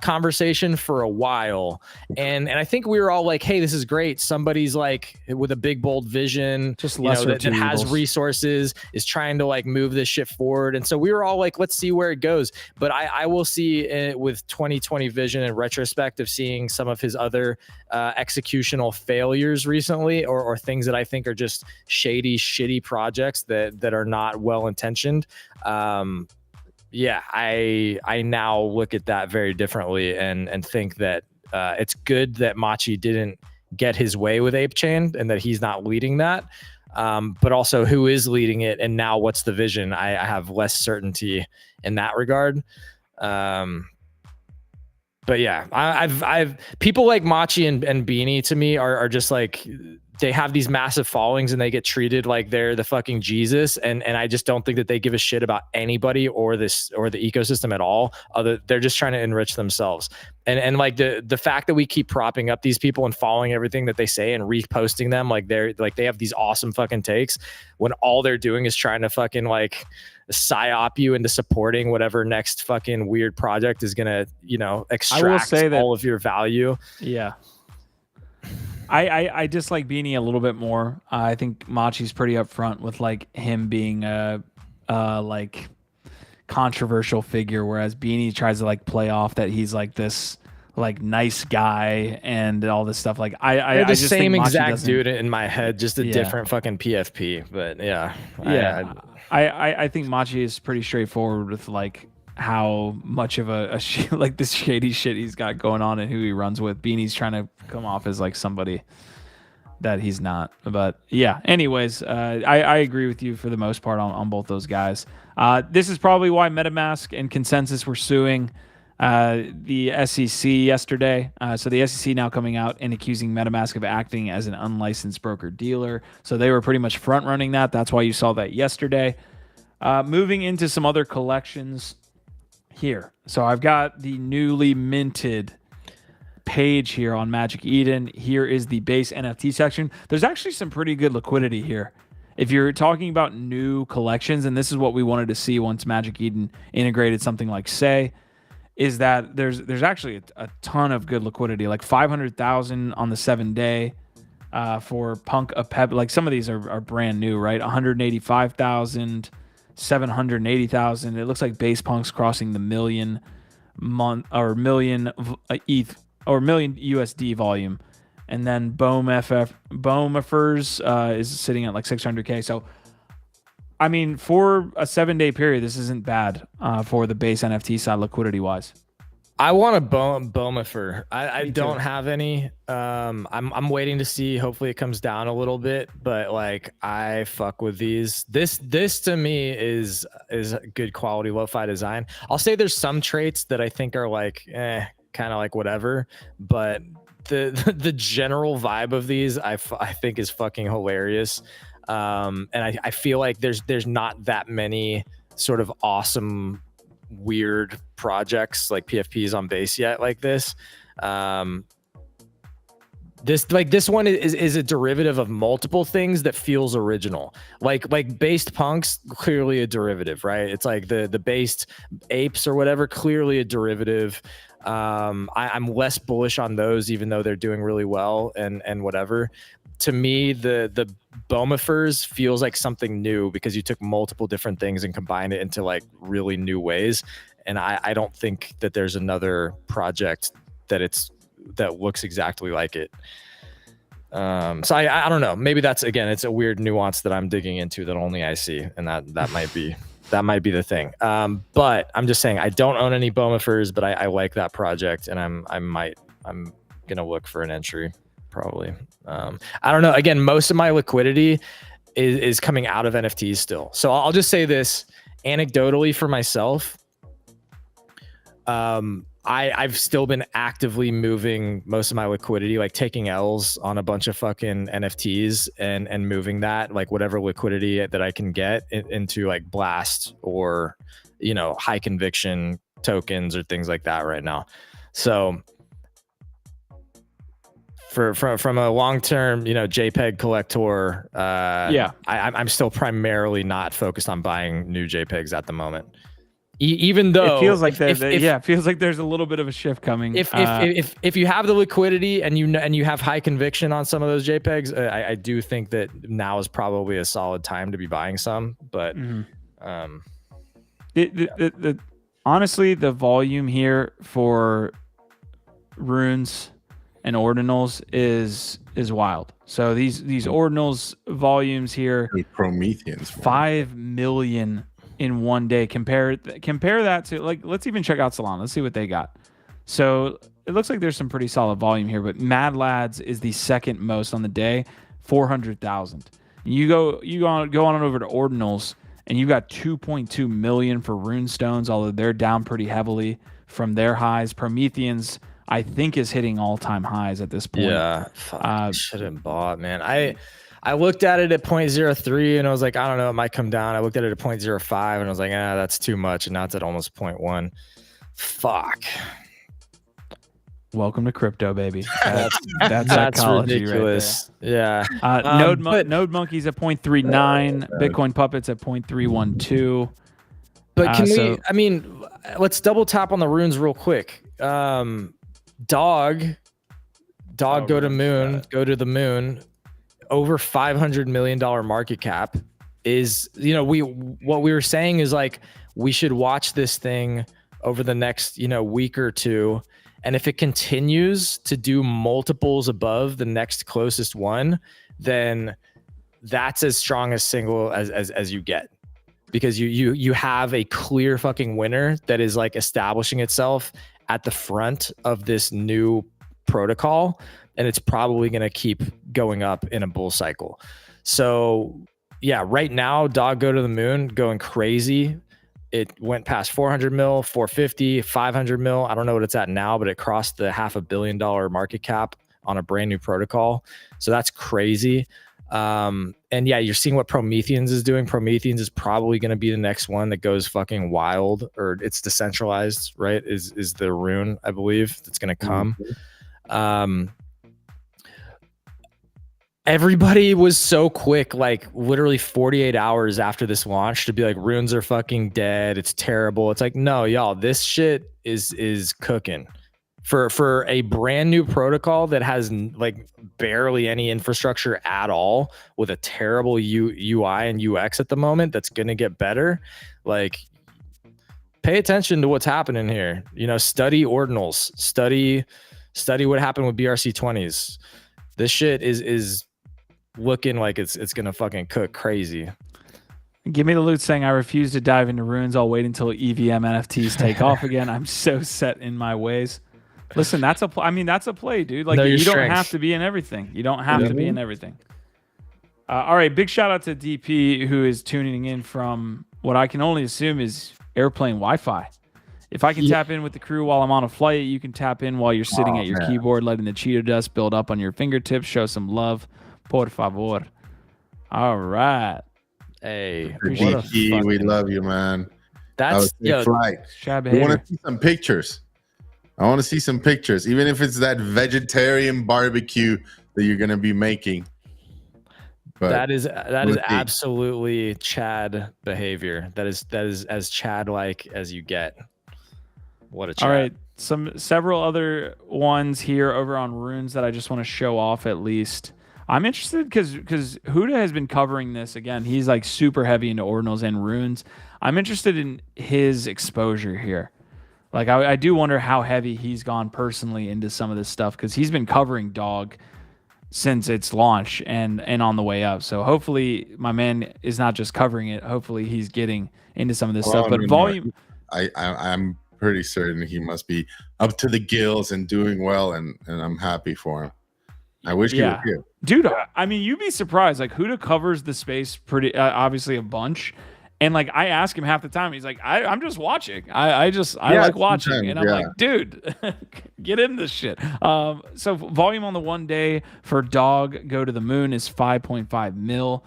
conversation for a while, and I think we were all like, hey, this is great, somebody's like with a big bold vision, just that has resources, is trying to like move this shit forward. And so we were all like, let's see where it goes. But I will see with 2020 vision and retrospect of seeing some of his other executional failures recently, or things that I think are just shady, shitty projects that are not well intentioned. Yeah, I now look at that very differently and think that it's good that Machi didn't get his way with Ape Chain and that he's not leading that. But also, who is leading it, and now what's the vision? I have less certainty in that regard. But yeah, I've people like Machi and Beanie to me are just like, they have these massive followings and they get treated like they're the fucking Jesus. And I just don't think that they give a shit about anybody or the ecosystem at all. They're just trying to enrich themselves. And like the fact that we keep propping up these people and following everything that they say and reposting them, like they have these awesome fucking takes, when all they're doing is trying to fucking like psyop you into supporting whatever next fucking weird project is gonna, extract all of your value. Yeah. I dislike Beanie a little bit more. I think Machi's pretty upfront with like him being a like controversial figure, whereas Beanie tries to like play off that he's like this like nice guy and all this stuff. Like I the just same think exact dude in my head, just a different fucking PFP. But yeah, I think Machi is pretty straightforward with like how much of a like this shady shit he's got going on and who he runs with. Beanie's trying to come off as like somebody that he's not. But yeah, anyways, I agree with you for the most part on both those guys. This is probably why MetaMask and Consensus were suing the SEC yesterday. So the SEC now coming out and accusing MetaMask of acting as an unlicensed broker dealer. So they were pretty much front running that. That's why you saw that yesterday. Moving into some other collections here. So I've got the newly minted page here on Magic Eden. Here is the base NFT section. There's actually some pretty good liquidity here. If you're talking about new collections, and this is what we wanted to see once Magic Eden integrated something like Say, is that there's actually a ton of good liquidity, like 500,000 on the 7-day for Punk a Pep. Like some of these are brand new, right? 185,000. 780,000. It looks like base Punk's crossing the million ETH or million USD volume, and then Boemifers is sitting at like 600K. So, I mean, for a 7-day period, this isn't bad for the base NFT side liquidity wise. I want a Boemifer. I don't have any. I'm waiting to see. Hopefully it comes down a little bit, but like I fuck with these. This to me is good quality lo-fi design. I'll say there's some traits that I think are like kind of like whatever, but the general vibe of these I think is fucking hilarious. And I feel like there's not that many sort of awesome weird projects like PFPs on base yet like this. This one is a derivative of multiple things that feels original. Like based Punks, clearly a derivative, right? It's like the based apes or whatever, clearly a derivative. I'm less bullish on those, even though they're doing really well and whatever. To me, the Boemifers feels like something new because you took multiple different things and combined it into like really new ways. And I don't think that there's another project that looks exactly like it. So I don't know. Maybe that's, again, it's a weird nuance that I'm digging into that only I see, and that might be the thing. But I'm just saying I don't own any Boemifers, but I like that project, and I'm gonna look for an entry. Probably. I don't know. Again, most of my liquidity is coming out of NFTs still. So I'll just say this anecdotally for myself. I've still been actively moving most of my liquidity, like taking L's on a bunch of fucking NFTs and moving that, like whatever liquidity that I can get into like Blast or, you know, high conviction tokens or things like that right now. So from a long-term, you know, JPEG collector, I'm still primarily not focused on buying new JPEGs at the moment. Even though it feels like it feels like there's a little bit of a shift coming. If you have the liquidity and you have high conviction on some of those JPEGs, I do think that now is probably a solid time to be buying some. But honestly, the volume here for runes and ordinals is wild. So these ordinals volumes here, Prometheans, 5 million in one day. Compare that to, like, let's even check out Solana. Let's see what they got. So it looks like there's some pretty solid volume here, but Mad Lads is the second most on the day, 400,000. You go on over to ordinals, and you got 2.2 million for runestones, although they're down pretty heavily from their highs. Prometheans, I think, is hitting all-time highs at this point. Yeah, I should have bought, man. I looked at it at 0.03 and I was like, I don't know, it might come down. I looked at it at 0.05 and I was like, that's too much. And now it's at almost 0.1. Fuck. Welcome to crypto, baby. That's psychology ridiculous. Right there. Yeah. Node Monkey's at 0.39. Bitcoin Puppets at 0.312. But let's double tap on the runes real quick. Dog, go to moon, go to the moon. Over $500 million market cap is, you know, what we were saying is like, we should watch this thing over the next, you know, week or two. And if it continues to do multiples above the next closest one, then that's as strong a single as you get, because you have a clear fucking winner that is like establishing itself at the front of this new protocol. And it's probably going to keep going up in a bull cycle. So yeah, right now, dog go to the moon, going crazy. It went past 400 mil, 450, 500 mil. I don't know what it's at now, but it crossed the $500 million market cap on a brand new protocol. So that's crazy. And yeah, you're seeing what Prometheans is doing. Prometheans is probably going to be the next one that goes fucking wild, or it's decentralized, right? Is the rune, I believe, that's going to come. Everybody was so quick, like literally 48 hours after this launch, to be like, runes are fucking dead. It's terrible. It's like, no, y'all, this shit is cooking for a brand new protocol that has like barely any infrastructure at all, with a terrible UI and UX at the moment. That's going to get better. Like, pay attention to what's happening here. You know, study ordinals, study what happened with BRC20s. This shit is looking like it's gonna fucking cook crazy. Give me the loot saying, I refuse to dive into runes. I'll wait until EVM NFTs take off again. I'm so set in my ways. Listen, that's a play, dude. Like, you don't have to be in everything. You don't have to be in everything. All right, big shout out to DP, who is tuning in from what I can only assume is airplane Wi-Fi. If I can tap in with the crew while I'm on a flight, you can tap in while you're sitting at your keyboard, letting the Cheeto dust build up on your fingertips. Show some love. Por favor. All right. Hey, DP, we love you, man. That's flight. We want to see some pictures. I want to see some pictures, even if it's that vegetarian barbecue that you're going to be making. But that is absolutely Chad behavior. That is as Chad-like as you get. What a Chad. All right, several other ones here over on runes that I just want to show off at least. I'm interested because Huda has been covering this again. He's like super heavy into ordinals and runes. I'm interested in his exposure here. Like, I do wonder how heavy he's gone personally into some of this stuff, because he's been covering dog since its launch and on the way up. So hopefully my man is not just covering it. Hopefully he's getting into some of this stuff. But volume, I'm pretty certain he must be up to the gills and doing well, and I'm happy for him. I wish he was here. Dude, I mean, you'd be surprised. Like, Huda covers the space pretty obviously a bunch, And like I ask him half the time, he's like, I'm just watching. I Yeah, like watching. sometimes, And I'm yeah. like, dude, get in this shit. So volume on the 1 day for Dog Go to the Moon is 5.5 mil.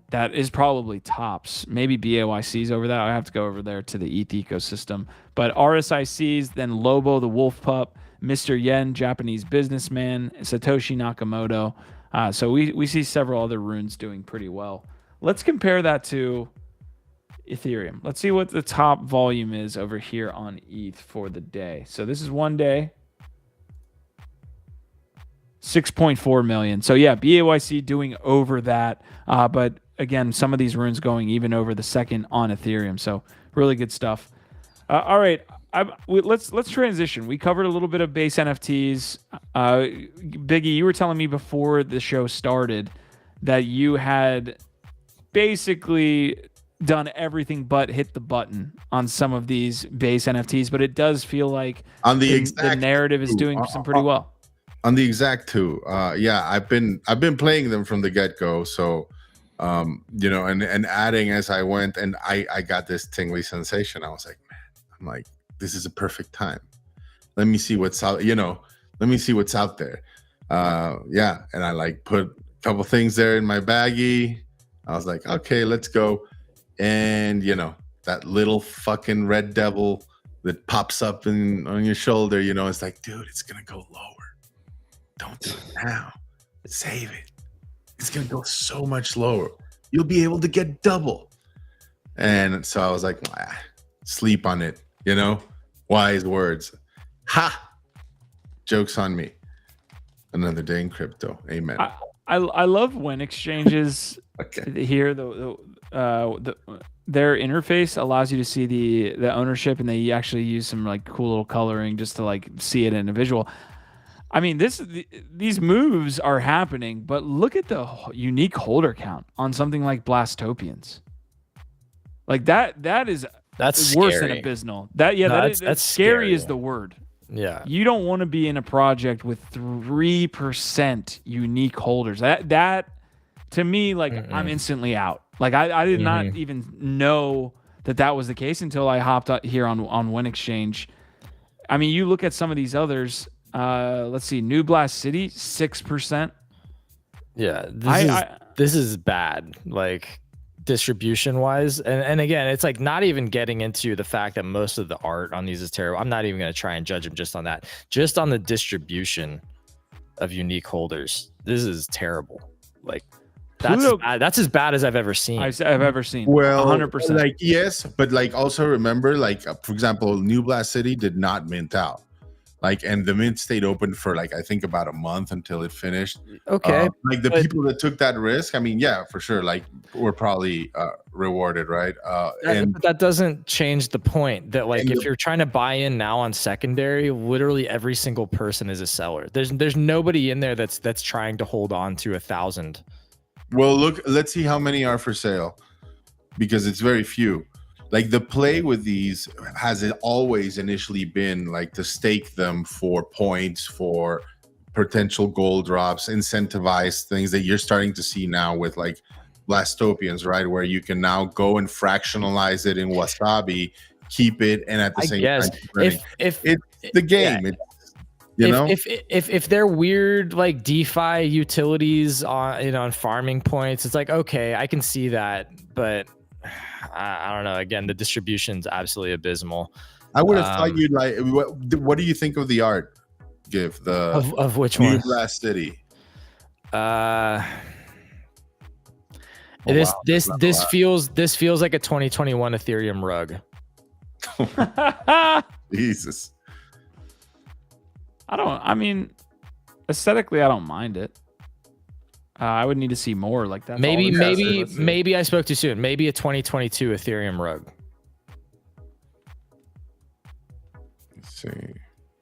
That is probably tops. Maybe BAYC's over that. I have to go over there to the ETH ecosystem. But RSICs, then Lobo the Wolf Pup, Mr. Yen, Japanese businessman, Satoshi Nakamoto. So we see several other runes doing pretty well. Let's compare that to Ethereum. Let's see what the top volume is over here on ETH for the day. So this is 1 day. 6.4 million. So yeah, BAYC doing over that. But again, some of these runes going even over the second on Ethereum. So really good stuff. All right. Let's transition. We covered a little bit of base NFTs. Biggie, you were telling me before the show started that you had basically done everything but hit the button on some of these base NFTs, but it does feel like On the the exact narrative is doing some pretty well. On the exact two, yeah, I've been playing them from the get go. So, you know, and adding as I went, and I got this tingly sensation. I was like, man, I'm like, this is a perfect time. Let me see what's out. You know, let me see what's out there. Yeah, and I like put a couple things there in my baggie. I was like, okay, let's go. And you know, that little fucking red devil that pops up on your shoulder, you know, it's like, dude, it's gonna go lower. Don't do it now. Save it. It's gonna go so much lower. You'll be able to get double. And so I was like, sleep on it, you know? Wise words. Ha! Joke's on me. Another day in crypto. Amen. I love when exchanges Okay. here their interface allows you to see the ownership, and they actually use some like cool little coloring just to like see it in a visual. I mean, these moves are happening, but look at the unique holder count on something like Blastopians. Like that's worse scary. than abysmal. That's scary is the word. Yeah. You don't want to be in a project with 3% unique holders. That to me, like I'm instantly out. Like I did not even know that was the case until I hopped up here on Win Exchange. I mean, you look at some of these others. Let's see, New Blast City 6%. Yeah, this is bad, like distribution wise, and again, it's like not even getting into the fact that most of the art on these is terrible. I'm not even going to try and judge them just on that. Just on the distribution of unique holders, this is terrible. Like that's as bad as I've ever seen. I've ever seen. Well, 100%. like yes, but like also remember, like for example, New Blast City did not mint out. Like, and the mint stayed open for like I think about a month until it finished. Okay, like the people that took that risk, I mean, yeah, for sure, like were probably rewarded, right? And that doesn't change the point that like if you're trying to buy in now on secondary, literally every single person is a seller. There's nobody in there that's trying to hold on to 1,000. well, look, let's see how many are for sale, because it's very few. Like the play with these has it always initially been like to stake them for points, for potential gold drops, incentivize things that you're starting to see now with like Blastopians, right? Where you can now go and fractionalize it in Wasabi, keep it, and at the same time, if it's the game. Yeah. It's, if they're weird like DeFi utilities on farming points, it's like okay, I can see that, but I don't know. Again, the distribution's absolutely abysmal. I would have thought you'd like. What do you think of the art? Give the of which New one? Blast City. This feels like a 2021 Ethereum rug. Jesus. I mean, aesthetically, I don't mind it. I would need to see more like that. Maybe I spoke too soon. Maybe a 2022 Ethereum rug. Let's see.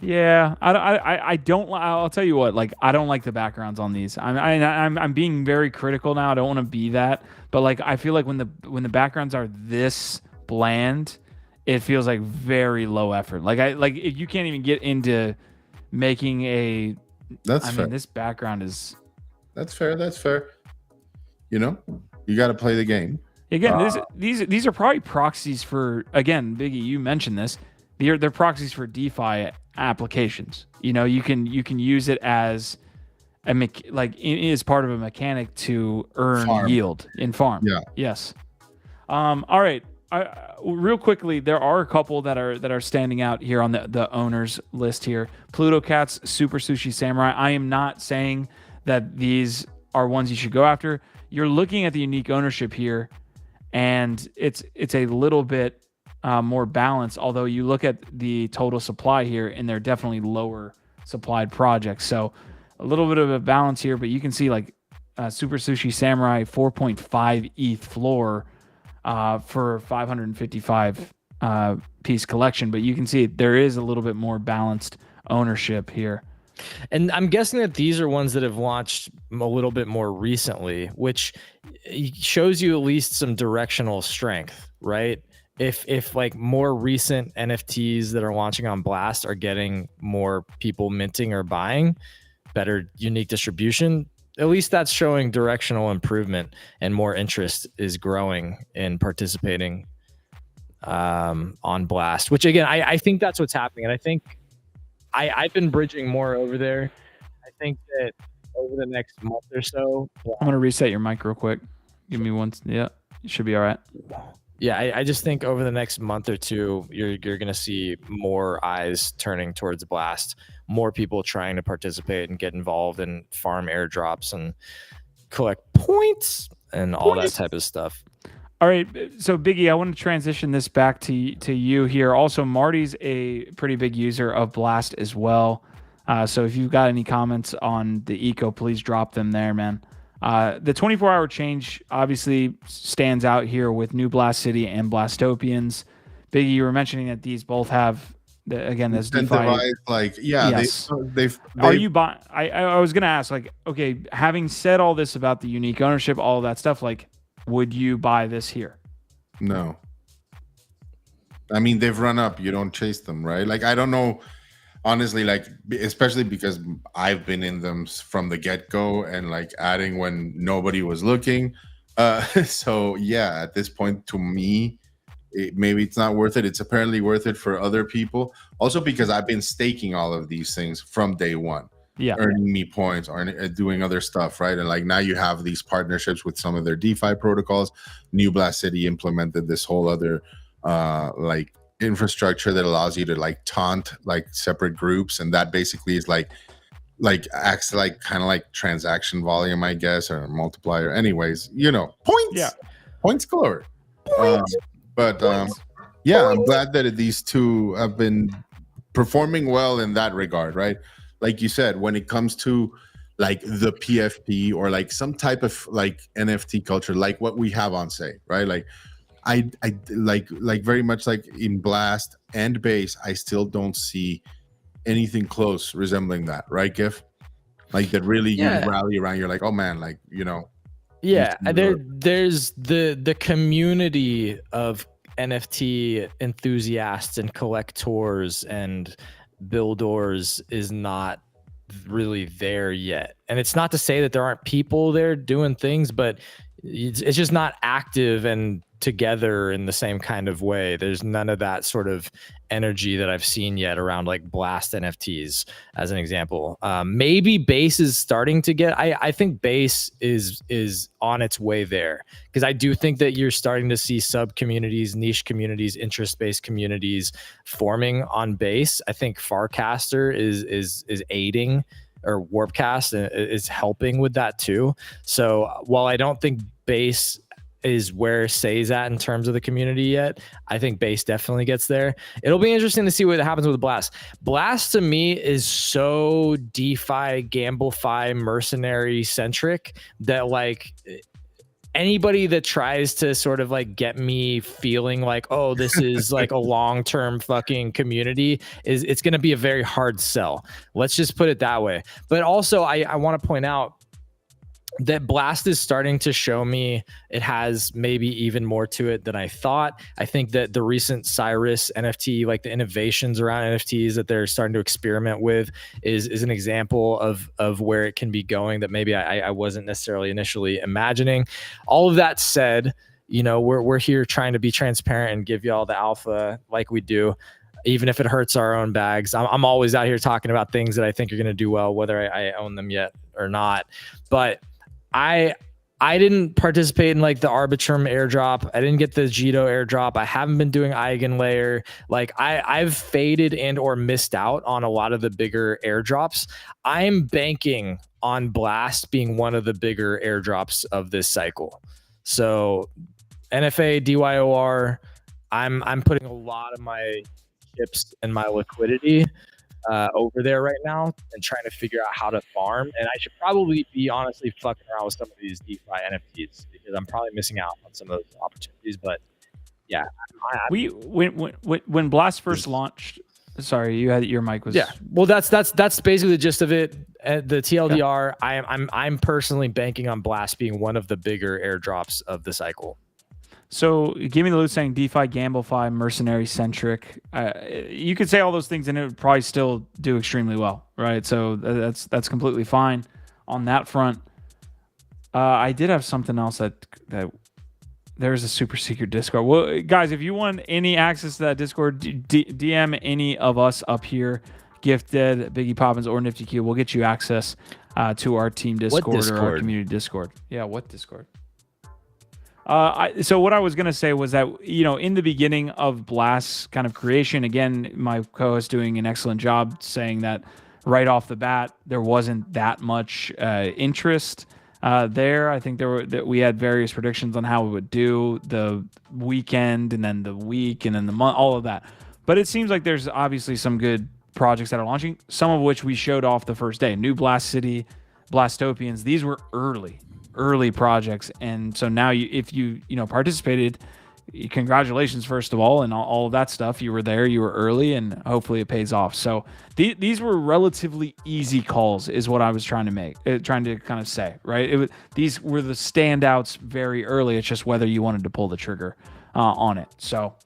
Yeah, I don't. I'll tell you what. Like, I don't like the backgrounds on these. I'm being very critical now. I don't want to be that, but like, I feel like when the backgrounds are this bland, it feels like very low effort. Like you can't even get into making a. That's fair. mean, this background is. That's fair. You know, you got to play the game. Again, these are probably proxies for, again, Biggie, you mentioned this. They're proxies for DeFi applications. You know, you can use it as it is part of a mechanic to earn yield in farm. Yeah. Yes. All right. Real quickly, there are a couple that are standing out here on the owners list here. Pluto Cats, Super Sushi Samurai. I am not saying that these are ones you should go after. You're looking at the unique ownership here, and it's a little bit more balanced. Although you look at the total supply here, and they're definitely lower supplied projects. So a little bit of a balance here, but you can see like Super Sushi Samurai 4.5 ETH floor for 555 piece collection. But you can see there is a little bit more balanced ownership here. And I'm guessing that these are ones that have launched a little bit more recently, which shows you at least some directional strength, right? If like more recent NFTs that are launching on Blast are getting more people minting or buying, better unique distribution, at least that's showing directional improvement and more interest is growing in participating on Blast, which again, I think that's what's happening. And I think I've been bridging more over there. I think that over the next month or so, I'm going to reset your mic real quick. Give me one. Yeah, you should be all right. Yeah, I just think over the next month or two, you're going to see more eyes turning towards Blast, more people trying to participate and get involved and farm airdrops and collect points and all that type of stuff. All right, so Biggie, I want to transition this back to you here. Also, Marty's a pretty big user of Blast as well. So if you've got any comments on the eco, please drop them there, man. The 24-hour change obviously stands out here with New Blast City and Blastopians. Biggie, you were mentioning that these both have, again, this DeFi. Like, yeah, yes. they've Are you buying? I was going to ask, like, okay, having said all this about the unique ownership, all of that stuff, like, would you buy this here? No. I mean, they've run up. You don't chase them, right? Like, I don't know. Honestly, like, especially because I've been in them from the get-go and like adding when nobody was looking. So yeah, at this point, to me, maybe it's not worth it. It's apparently worth it for other people. Also because I've been staking all of these things from day one. Yeah, earning me points or doing other stuff, right? And like now you have these partnerships with some of their DeFi protocols. New Blast City implemented this whole other like infrastructure that allows you to like taunt like separate groups, and that basically is like acts like kind of like transaction volume, I guess, or multiplier. Anyways, you know, points. Yeah, points galore. Yeah, I'm glad that these two have been performing well in that regard, right? Like you said, when it comes to like the PFP or like some type of like NFT culture, like what we have on Say, right? Like I like very much like in Blast and Base, I still don't see anything close resembling that, right, Gif? Like that really you rally around, you're like, oh man, like, you know. Yeah, there's the community of NFT enthusiasts and collectors and builders is not really there yet. And it's not to say that there aren't people there doing things, but it's just not active and together in the same kind of way. There's none of that sort of energy that I've seen yet around like Blast NFTs as an example. Maybe Base is starting to get, I think Base is on its way there, because I do think that you're starting to see sub communities, niche communities, interest-based communities forming on Base. I think Farcaster is aiding, or Warpcast is helping with that too. So while I don't think Base is where Say's at in terms of the community yet, I think Base definitely gets there. It'll be interesting to see what happens with Blast. Blast to me is so DeFi, GambleFi, mercenary centric that like anybody that tries to sort of like get me feeling like, oh, this is like a long-term fucking community, it's going to be a very hard sell. Let's just put it that way. But also I want to point out that Blast is starting to show me it has maybe even more to it than I thought. I think that the recent Cyrus NFT, like the innovations around NFTs that they're starting to experiment with is an example of where it can be going that maybe I wasn't necessarily initially imagining. All of that said, we're here trying to be transparent and give y'all the alpha like we do, even if it hurts our own bags. I'm always out here talking about things that I think are going to do well, whether I own them yet or not. But I didn't participate in like the Arbitrum airdrop. I didn't get the Jito airdrop. I haven't been doing Eigenlayer. Like I've faded and or missed out on a lot of the bigger airdrops. I'm banking on Blast being one of the bigger airdrops of this cycle. So NFA, DYOR, I'm putting a lot of my chips and my liquidity over there right now and trying to figure out how to farm. And I should probably be honestly fucking around with some of these DeFi NFTs because I'm probably missing out on some of those opportunities. But yeah, when Blast first launched, sorry, your mic was Well, that's basically the gist of it. The TLDR, I'm personally banking on Blast being one of the bigger airdrops of the cycle. So give me the loot saying DeFi, GambleFi, mercenary centric. You could say all those things and it would probably still do extremely well, right? So that's completely fine on that front. I did have something else that there's a super secret Discord. Well, guys, if you want any access to that Discord, DM any of us up here, Gifted, Biggie Poppins, or Nifty Q. We'll get you access to our team Discord, or our community Discord. Yeah, what Discord? So what I was going to say was that, in the beginning of Blast's kind of creation, again, my co-host doing an excellent job saying that right off the bat, there wasn't that much interest there. I think we had various predictions on how we would do the weekend and then the week and then the month, all of that. But it seems like there's obviously some good projects that are launching, some of which we showed off the first day. New Blast City, Blastopians, these were early projects, and so now if you participated, congratulations first of all, and all of that stuff. You were there, you were early, and hopefully it pays off. So these were relatively easy calls is what I was trying to kind of say, right? These were the standouts very early. It's just whether you wanted to pull the trigger on it. So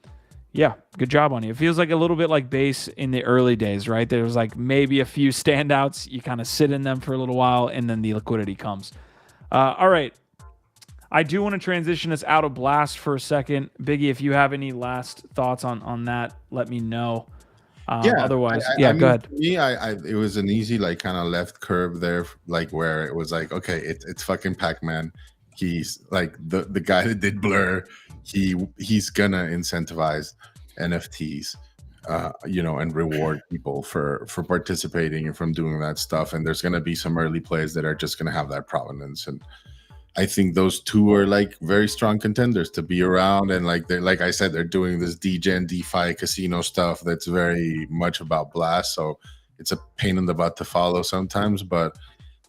yeah, good job on you. It feels like a little bit like BAYC in the early days, right? There was like maybe a few standouts, you kind of sit in them for a little while, and then the liquidity comes. All right. I do want to transition us out of Blast for a second. Biggie, if you have any last thoughts on that, let me know. Otherwise, go ahead. For me, it was an easy, like, kind of left curve there, like where it was like, okay, it's fucking Pac-Man. He's like the guy that did Blur. He's gonna incentivize NFTs, and reward people for participating and from doing that stuff. And there's gonna be some early plays that are just gonna have that provenance. And I think those two are like very strong contenders to be around. And like I said, they're doing this degen DeFi casino stuff that's very much about Blast. So it's a pain in the butt to follow sometimes, but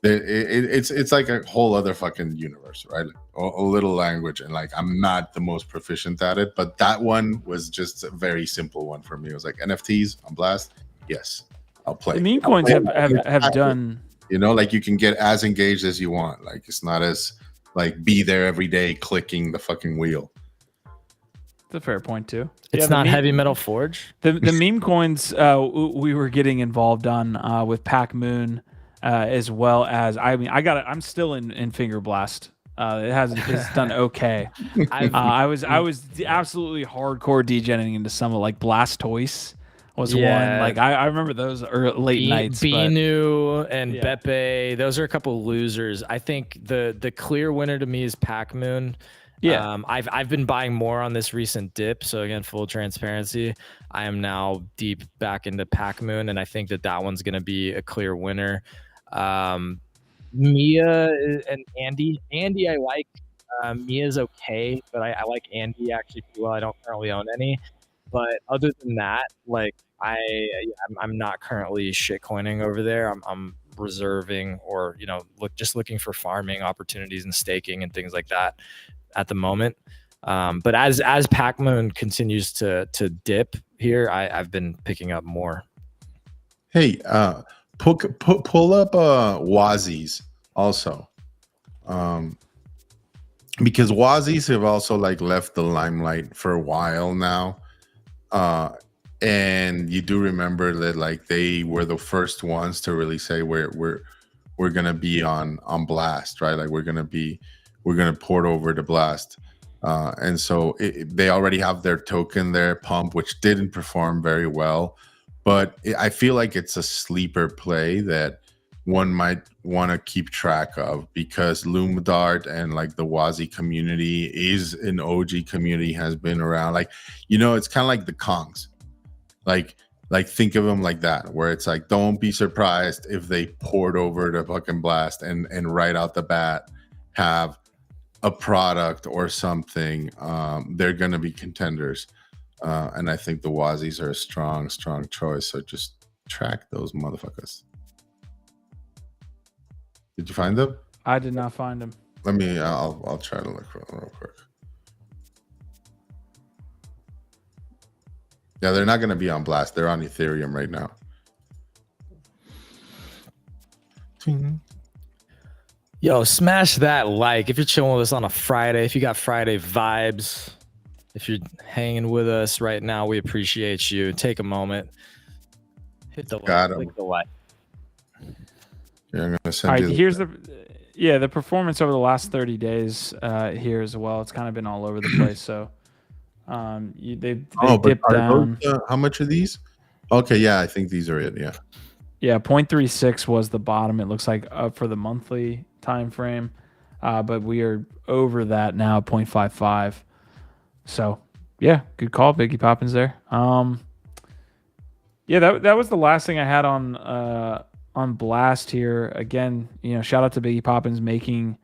it's like a whole other fucking universe, right? A little language, and like I'm not the most proficient at it, but that one was just a very simple one for me. It was like NFTs on Blast. Yes, I'll play. The meme coins have done. Like you can get as engaged as you want. Like it's not as like be there every day clicking the fucking wheel. That's a fair point too. It's not Heavy Metal Forge. The meme coins we were getting involved on with Pac Moon. As well as, I'm still in Finger Blast. It's done okay. I was absolutely hardcore degenerating into some of like Blastoise was one. Like I remember those late nights. Binu and Beppe, those are a couple losers. I think the clear winner to me is Pac Moon. Yeah, I've been buying more on this recent dip. So again, full transparency, I am now deep back into Pac Moon, and I think that one's going to be a clear winner. Mia and Andy, I like. Mia's okay, but I like Andy actually pretty well. I don't currently own any, but other than that, like I'm not currently shitcoining over there. I'm reserving or just looking for farming opportunities and staking and things like that at the moment. But as Pac Moon continues to dip here, I've been picking up more. Hey, pull up Wazis also, because Wazis have also like left the limelight for a while now, and you do remember that like they were the first ones to really say we're gonna be on Blast, right? Like we're gonna port over to Blast. And so they already have their token there, Pump, which didn't perform very well. But I feel like it's a sleeper play that one might want to keep track of, because Loomdart and like the Wazi community is an OG community, has been around. Like, it's kind of like the Kongs. Like think of them like that, where it's like, don't be surprised if they poured over to fucking Blast and right out the bat have a product or something. They're gonna be contenders. And I think the Wazis are a strong choice. So just track those motherfuckers. Did you find them? I did not find them. I'll try to look real quick. Yeah, they're not going to be on Blast. They're on Ethereum right now. Yo, smash that like if you're chilling with us on a Friday. If you got Friday vibes, if you're hanging with us right now, we appreciate you. Take a moment, hit the like, click the like. Yeah, I'm gonna send All you. right, here's the performance over the last 30 days here as well. It's kind of been all over the place. So they dipped down. How much are these? Okay, yeah, I think these are it. Yeah. Yeah, 0.36 was the bottom. It looks like up for the monthly time frame, but we are over that now, 0.55. So yeah, good call, Biggie Poppins there. Yeah, that was the last thing I had on Blast here. Again, shout out to Biggie Poppins making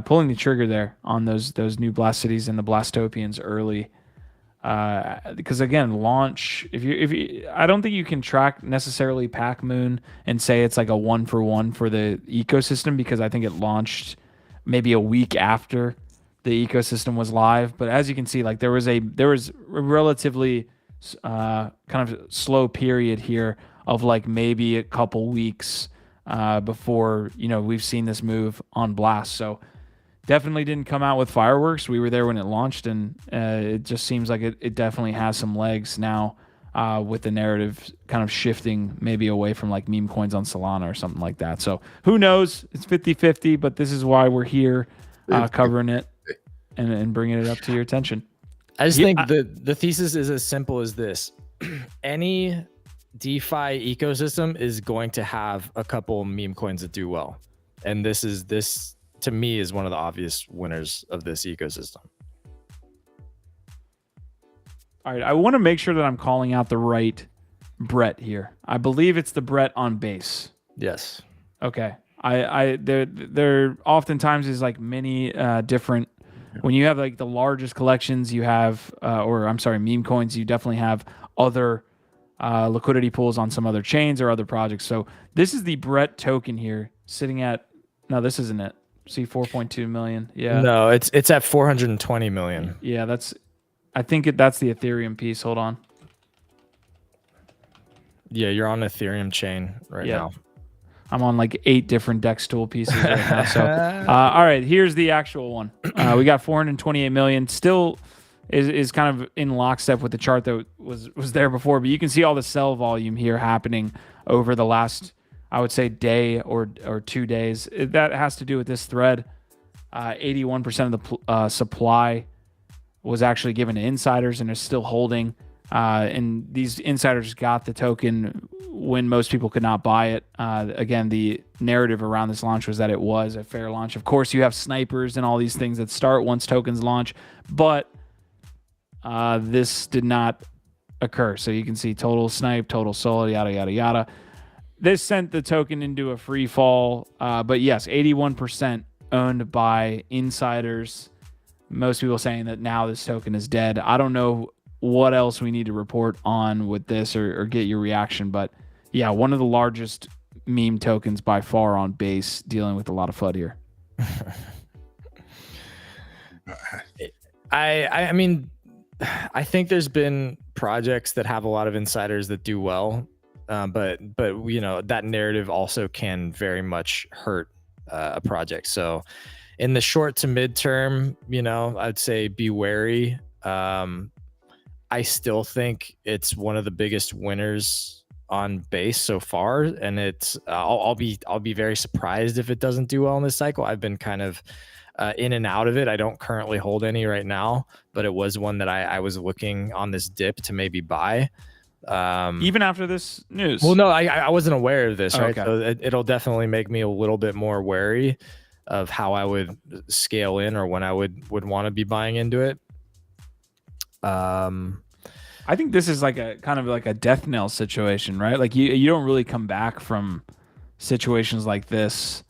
pulling the trigger there on those new Blast cities and the Blastopians early. Because again, launch, if you I don't think you can track necessarily Pac Moon and say it's like a 1-for-1 for the ecosystem, because I think it launched maybe a week after the ecosystem was live. But as you can see, like there was a relatively kind of slow period here of like maybe a couple weeks before we've seen this move on Blast. So definitely didn't come out with fireworks. We were there when it launched, and it just seems like it definitely has some legs now, with the narrative kind of shifting maybe away from like meme coins on Solana or something like that. So who knows? It's 50-50, but this is why we're here covering it and bringing it up to your attention. I just think the thesis is as simple as this. Any DeFi ecosystem is going to have a couple meme coins that do well. And this to me is one of the obvious winners of this ecosystem. All right, I want to make sure that I'm calling out the right Brett here. I believe it's the Brett on base. Yes. Okay. There oftentimes is like many different. When you have like the largest collections, you have, meme coins. You definitely have other liquidity pools on some other chains or other projects. So this is the Brett token here, sitting at. No, this isn't it. See, 4.2 million. Yeah. No, it's at 420 million. Yeah, that's the Ethereum piece. Hold on. Yeah, you're on Ethereum chain right now. I'm on like 8 different DEX tool pieces right now. So, all right, here's the actual one. We got 428 million. Still is kind of in lockstep with the chart that was there before, but you can see all the sell volume here happening over the last, I would say, day or 2 days. That has to do with this thread. 81% of the supply was actually given to insiders and is still holding. And these insiders got the token when most people could not buy it. Again, the narrative around this launch was that it was a fair launch. Of course, you have snipers and all these things that start once tokens launch, but this did not occur. So you can see total snipe, total sold, yada, yada, yada. This sent the token into a free fall. But yes, 81% owned by insiders. Most people saying that now this token is dead. I don't know what else we need to report on with this or get your reaction. But yeah, one of the largest meme tokens by far on base, dealing with a lot of FUD here. I mean, I think there's been projects that have a lot of insiders that do well. But that narrative also can very much hurt a project. So in the short to midterm, I'd say be wary. I still think it's one of the biggest winners on base so far, and it's I'll be very surprised if it doesn't do well in this cycle. I've been kind of in and out of it. I don't currently hold any right now, but it was one that I was looking on this dip to maybe buy. Even after this news? Well, no, I wasn't aware of this, right? Okay. So it'll definitely make me a little bit more wary of how I would scale in or when I would want to be buying into it. I think this is like a kind of like a death knell situation, right? Like you don't really come back from situations like this.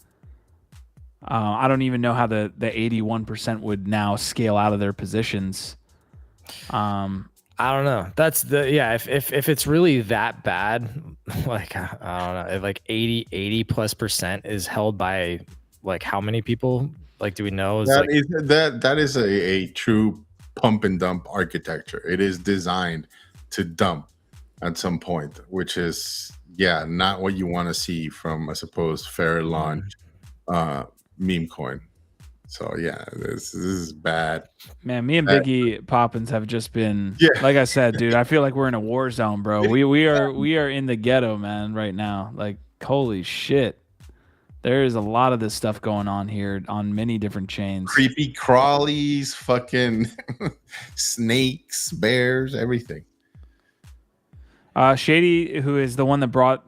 I don't even know how the 81% would now scale out of their positions. I don't know. That's if it's really that bad, like I don't know, if like 80 plus % is held by like how many people? Like, do we know? That is a true pump and dump architecture. It is designed to dump at some point, which is not what you want to see from a supposed fair launch meme coin. So this is bad. Man, me and Biggie Poppins have just been like I said, dude. I feel like we're in a war zone, bro. We are in the ghetto, man, right now. Like, holy shit. There is a lot of this stuff going on here on many different chains. Creepy crawlies, fucking snakes, bears, everything. Shady, who is the one that brought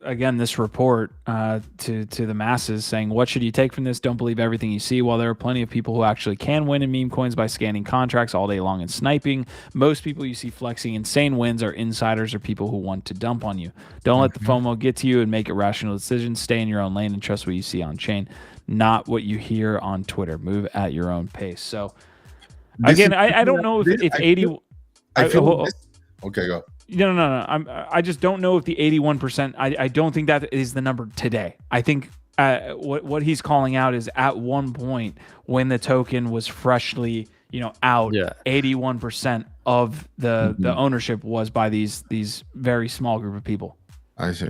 again this report to the masses, saying, "What should you take from this? Don't believe everything you see. While there are plenty of people who actually can win in meme coins by scanning contracts all day long and sniping, most people you see flexing insane wins are insiders or people who want to dump on you. Don't let the FOMO get to you and make irrational decisions. Stay in your own lane and trust what you see on chain, not what you hear on Twitter. Move at your own pace." So again, I don't know if 80. Okay, go. No. I just don't know if the 81%. I don't think that is the number today. I think what he's calling out is at one point when the token was freshly out, 81% of the ownership was by these very small group of people. I see.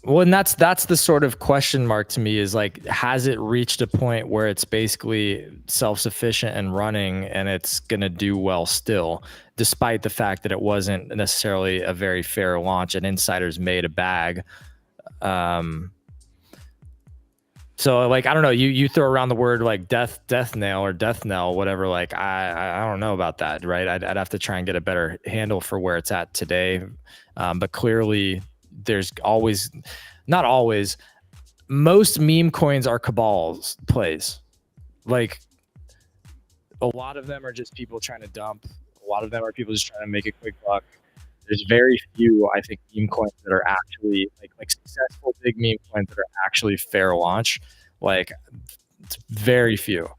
Well, and that's the sort of question mark to me is like, has it reached a point where it's basically self-sufficient and running and it's going to do well still, despite the fact that it wasn't necessarily a very fair launch and insiders made a bag. So like, I don't know, you throw around the word like death nail or death knell, whatever. Like, I don't know about that. Right. I'd have to try and get a better handle for where it's at today. But clearly, there's not always, most meme coins are cabals plays. Like, a lot of them are just people trying to dump. A lot of them are people just trying to make a quick buck. There's very few, I think, meme coins that are actually like successful big meme coins that are actually fair launch. Like, it's very few.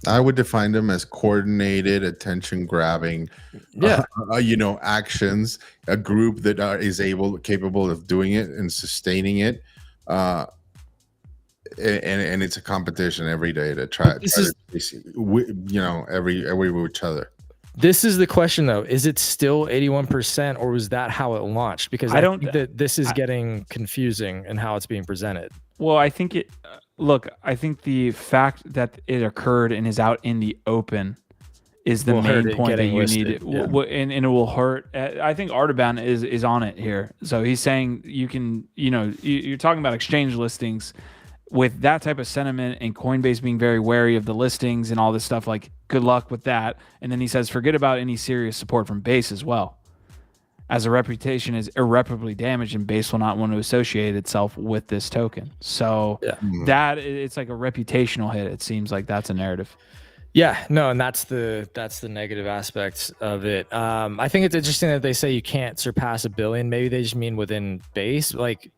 I would define them as coordinated, attention-grabbing, actions. A group that is capable of doing it and sustaining it, and it's a competition every day to try to every with each other. This is the question, though. Is it still 81%, or was that how it launched? Because I think that this is getting confusing in how it's being presented. Well, I think it. Look, I think the fact that it occurred and is out in the open is the main point that you need. And it will hurt. I think Artaban is on it here. So he's saying you can, you're talking about exchange listings with that type of sentiment and Coinbase being very wary of the listings and all this stuff. Like, good luck with that. And then he says, forget about any serious support from Base as well, as a reputation is irreparably damaged and Base will not want to associate itself with this token. So that it's like a reputational hit. It seems like that's a narrative. Yeah, no, and that's the negative aspect of it. I think it's interesting that they say you can't surpass $1 billion. Maybe they just mean within Base. Like,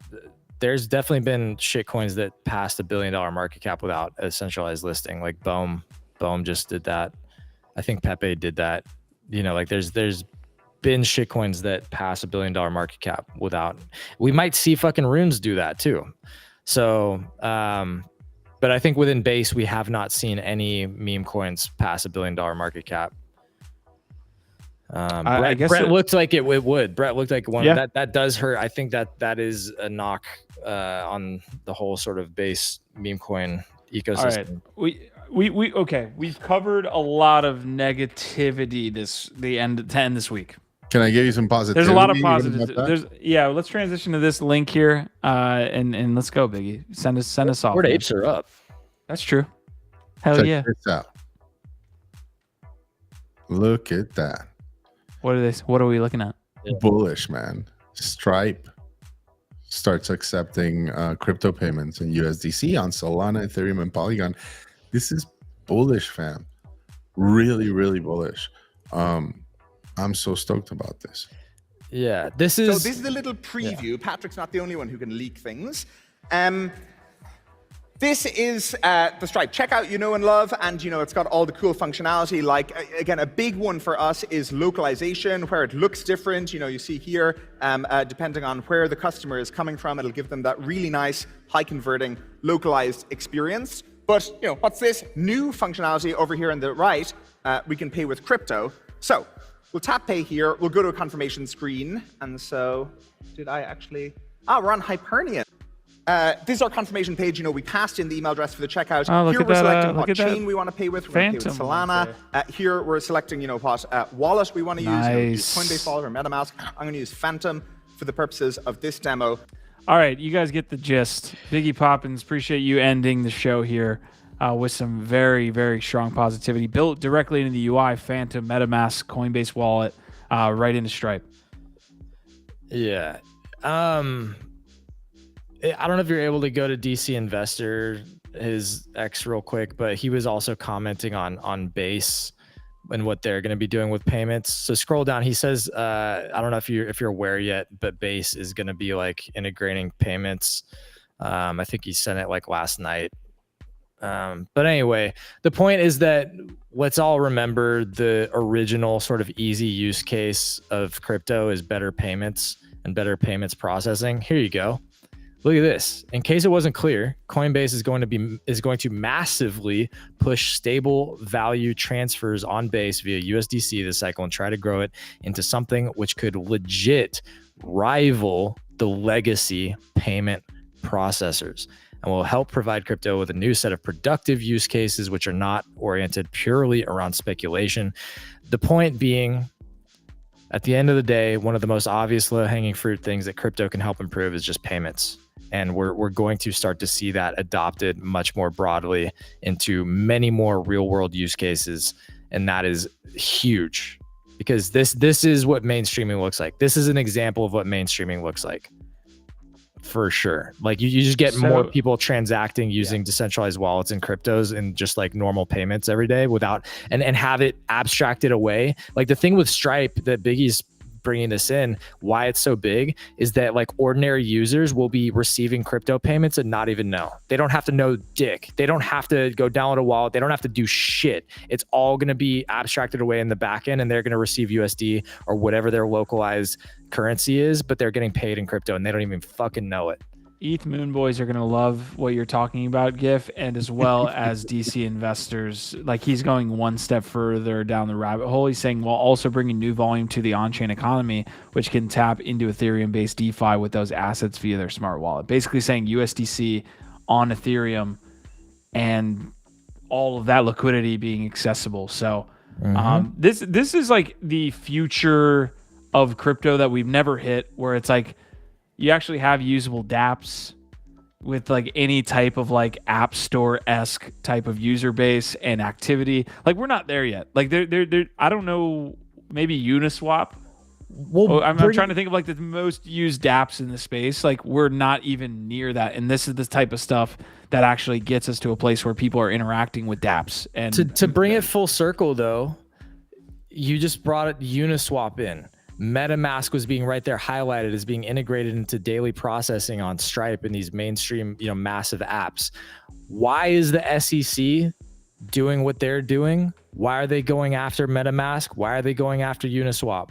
there's definitely been shit coins that passed $1 billion market cap without a centralized listing. Like Bohm just did that. I think Pepe did that. Like there's been shit coins that pass $1 billion market cap without. We might see fucking Runes do that too. So, but I think within Base we have not seen any meme coins pass $1 billion market cap. I guess Brett looked like it would. Brett looked like one that does hurt. I think that is a knock on the whole sort of Base meme coin ecosystem. All right. We've covered a lot of negativity to end this week. Can I give you some positivity? There's a lot of about positives. that? Let's transition to this link here, and let's go, Biggie. Send us off. Bored man. apes are up. That's true. Hell Check yeah. this out. Look at that. What are we looking at? Bullish, man. Stripe starts accepting crypto payments in USDC on Solana, Ethereum, and Polygon. This is bullish, fam. Really, really bullish. I'm so stoked about this. Yeah, this is a little preview. Yeah. Patrick's not the only one who can leak things. This is the Stripe checkout you know and love, and it's got all the cool functionality. Like, again, a big one for us is localization, where it looks different. You see here, depending on where the customer is coming from, it'll give them that really nice, high converting, localized experience. But what's this new functionality over here on the right? We can pay with crypto. So we'll tap pay here. We'll go to a confirmation screen. And so, did I actually? We're on Hypernian. This is our confirmation page. We passed in the email address for the checkout. Here we're selecting what chain we want to pay with. We're going to pay with Solana. Here we're selecting, what wallet we want to use. Use Coinbase Wallet or MetaMask. I'm going to use Phantom for the purposes of this demo. All right, you guys get the gist. Biggie Poppins, appreciate you ending the show here with some very, very strong positivity. Built directly into the UI, Phantom, MetaMask, Coinbase Wallet, right into Stripe. Yeah. I don't know if you're able to go to DC Investor, his X real quick, but he was also commenting on BAYC and what they're going to be doing with payments. So scroll down. He says, I don't know if you're aware yet, but BAYC is going to be like integrating payments. I think he sent it like last night. But anyway, the point is that let's all remember the original sort of easy use case of crypto is better payments and better payments processing. Here you go. Look at this. In case it wasn't clear, Coinbase is going to massively push stable value transfers on Base via USDC this cycle and try to grow it into something which could legit rival the legacy payment processors and will help provide crypto with a new set of productive use cases which are not oriented purely around speculation. The point being, at the end of the day, one of the most obvious low-hanging fruit things that crypto can help improve is just payments. And we're going to start to see that adopted much more broadly into many more real-world use cases. And that is huge because this is what mainstreaming looks like. This is an example of what mainstreaming looks like. For sure. Like you just get more people transacting using decentralized wallets and cryptos and just like normal payments every day without and have it abstracted away. Like the thing with Stripe that Biggie's bringing this in, why it's so big is that like ordinary users will be receiving crypto payments and not even know. They don't have to know dick. They don't have to go download a wallet. They don't have to do shit. It's all going to be abstracted away in the back end and they're going to receive USD or whatever their localized currency is, but they're getting paid in crypto and they don't even fucking know it. ETH Moon Boys are going to love what you're talking about, GIF, and as well as DC investors. Like he's going one step further down the rabbit hole. He's saying while also bringing new volume to the on-chain economy, which can tap into Ethereum-based DeFi with those assets via their smart wallet. Basically saying USDC on Ethereum and all of that liquidity being accessible. So this is like the future of crypto that we've never hit, where it's like you actually have usable dApps with like any type of like app store-esque type of user base and activity. Like we're not there yet. Like they're I don't know, maybe Uniswap. Well, I'm trying to think of like the most used dApps in the space. Like we're not even near that. And this is the type of stuff that actually gets us to a place where people are interacting with dApps. And to bring it full circle though, you just brought Uniswap in. MetaMask was being right there highlighted as being integrated into daily processing on Stripe and these mainstream, massive apps. Why is the SEC doing what they're doing? Why are they going after MetaMask? Why are they going after Uniswap?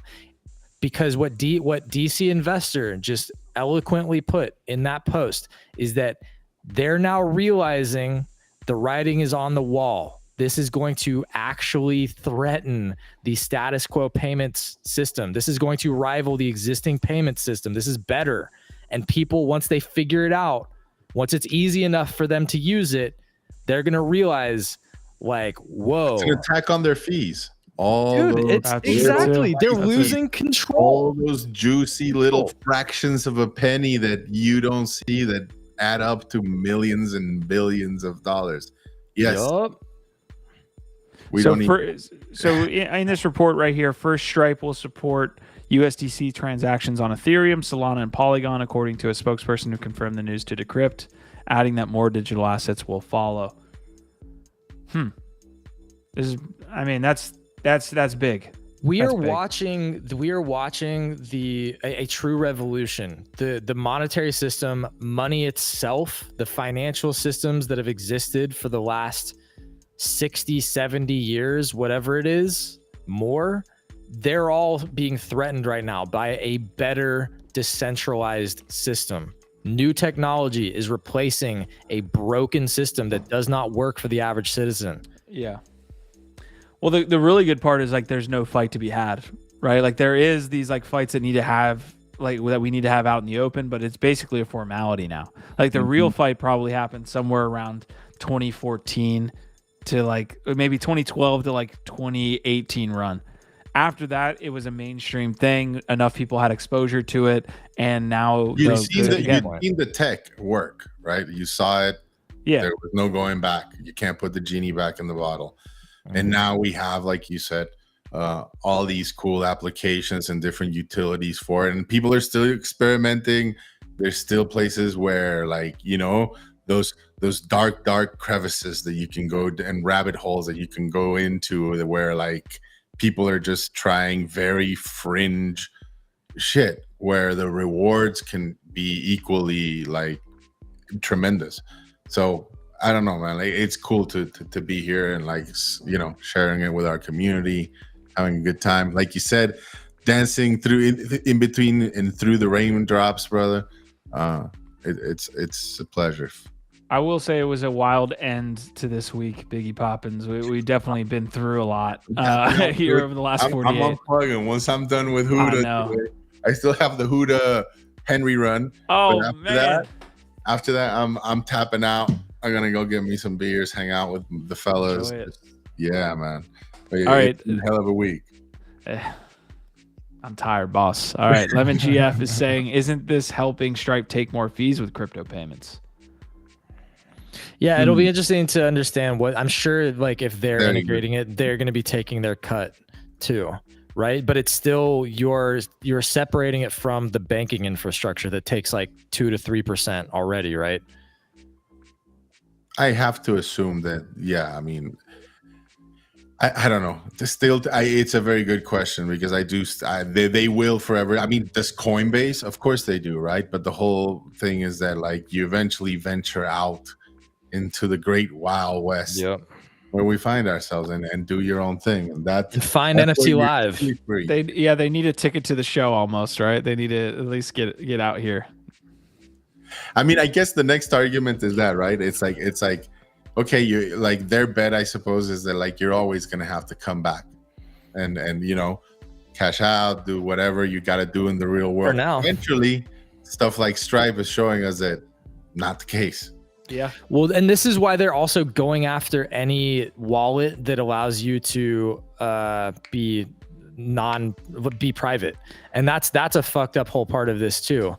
Because what DC Investor just eloquently put in that post is that they're now realizing the writing is on the wall. This is going to actually threaten the status quo payments system. This is going to rival the existing payment system. This is better. And people, once they figure it out, once it's easy enough for them to use it, they're going to realize like, whoa. It's an attack on their fees. all Dude, those it's That's exactly. true. They're That's losing all control. those juicy little fractions of a penny that you don't see that add up to millions and billions of dollars. Yes, Yup. we so don't need. in this report right here, first Stripe will support USDC transactions on Ethereum, Solana, and Polygon, according to a spokesperson who confirmed the news to Decrypt, adding that more digital assets will follow. This is, I mean, that's big. We That's are big. watching a true revolution. The monetary system, money itself, the financial systems that have existed for the last 60, 70 years, whatever it is, more, they're all being threatened right now by a better decentralized system. New technology is replacing a broken system that does not work for the average citizen. Yeah. Well, the really good part is like there's no fight to be had, right? Like there is these like fights that need to have like that we need to have out in the open, but it's basically a formality now. Like the real fight probably happened somewhere around 2014 to like maybe 2012 to like 2018 run. After that, it was a mainstream thing. Enough people had exposure to it, and now You've seen the tech work, right? You saw it. Yeah. There was no going back. You can't put the genie back in the bottle. And now we have, like you said, all these cool applications and different utilities for it. And people are still experimenting. There's still places where, like, you know, those dark crevices that you can go and rabbit holes that you can go into where like people are just trying very fringe shit where the rewards can be equally like tremendous. So I don't know, man. Like, it's cool to be here and like, you know, sharing it with our community, having a good time. Like you said, dancing through in between and through the raindrops, brother. It's a pleasure. I will say it was a wild end to this week, Biggie Poppins. We definitely been through a lot here over the last 48. I'm unplugging. Once I'm done with Huda, today, I still have the Huda Henry run. Oh after man! After that, I'm tapping out. I'm gonna go get me some beers, hang out with the fellas. Yeah, man. All right, hell of a week. I'm tired, boss. All right, Lemon GF is saying, isn't this helping Stripe take more fees with crypto payments? Yeah, it'll be interesting to understand what I'm sure. Like if they're integrating it, they're going to be taking their cut too, right? But it's still you're separating it from the banking infrastructure that takes like 2 to 3% already, right? I have to assume that. Yeah, I mean, I don't know. It's a very good question because they will forever. I mean, does Coinbase? Of course they do, right? But the whole thing is that like you eventually venture out into the great wild west, where we find ourselves and do your own thing, and find NFT live. They need a ticket to the show almost, right? They need to at least get out here. I mean, I guess the next argument is that, right? It's like okay, you like their bet, I suppose, is that like you're always gonna have to come back and you know, cash out, do whatever you got to do in the real world. For now, eventually, stuff like Stripe is showing us that not the case. Yeah. Well, and this is why they're also going after any wallet that allows you to be private, and that's a fucked up whole part of this too.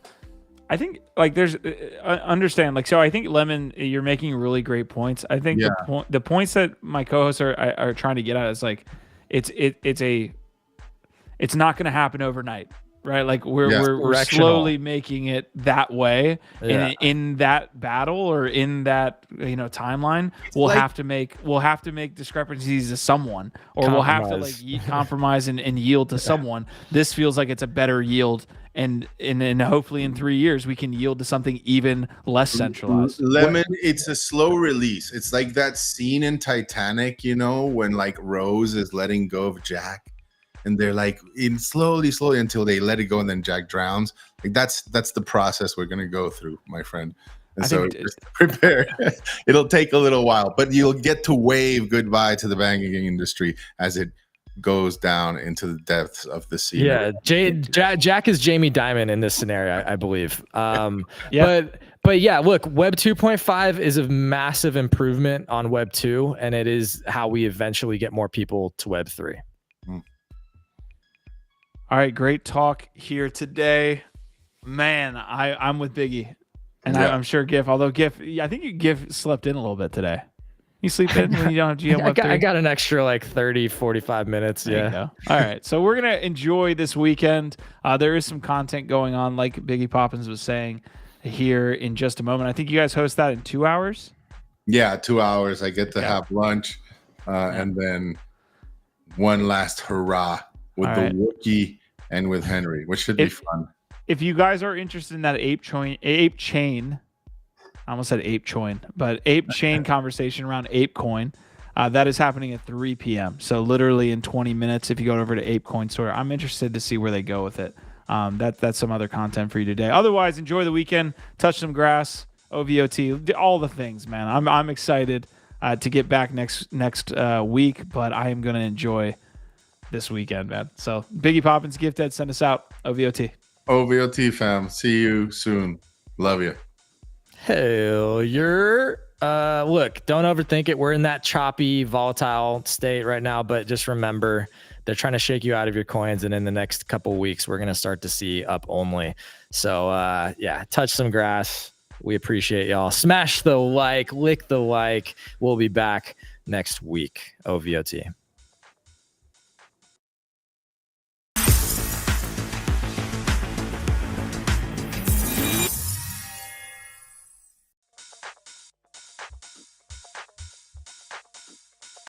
I think like there's understand like so I think Lemon, you're making really great points. I think the points that my co-hosts are trying to get at is like it's not going to happen overnight, right? Like we're slowly making it that way, and in that battle or in that timeline, we'll have to make discrepancies to someone, or we'll have to like compromise and yield to someone. This feels like it's a better yield. And hopefully in 3 years we can yield to something even less centralized. Lemon, it's a slow release. It's like that scene in Titanic, when like Rose is letting go of Jack, and they're like in slowly until they let it go, and then Jack drowns. Like that's the process we're gonna go through, my friend. And so just prepare. It'll take a little while, but you'll get to wave goodbye to the banking industry as it goes down into the depths of the sea. Yeah, Jack is Jamie Dimon in this scenario, I believe. But yeah, look, Web 2.5 is a massive improvement on Web 2, and it is how we eventually get more people to Web 3. All right, great talk here today. Man, I'm with Biggie. And Yeah. I'm sure GIF, although GIF, I think GIF slept in a little bit today. You sleep in when you don't have GM Web3? I got an extra like 30, 45 minutes. There you go. All right. So we're going to enjoy this weekend. There is some content going on, like Biggie Poppins was saying here in just a moment. I think you guys host that in 2 hours. Yeah, 2 hours. I get to have lunch and then one last hurrah with the Wookiee and with Henry, which should be fun. If you guys are interested in that ape chain, I almost said ape choin, but ape chain conversation around ApeCoin, that is happening at 3 p.m. So literally in 20 minutes, if you go over to ApeCoin Store, I'm interested to see where they go with it. That's some other content for you today. Otherwise, enjoy the weekend, touch some grass, OVOT, all the things, man. I'm excited to get back next week, but I am going to enjoy this weekend, man. So Biggie Poppins, Gift Ed, send us out. OVOT. OVOT fam. See you soon. Love you. Hell, look, don't overthink it. We're in that choppy, volatile state right now, but just remember they're trying to shake you out of your coins, and in the next couple of weeks, we're going to start to see up only. So, touch some grass. We appreciate y'all. Smash the like, lick the like. We'll be back next week. OVOT.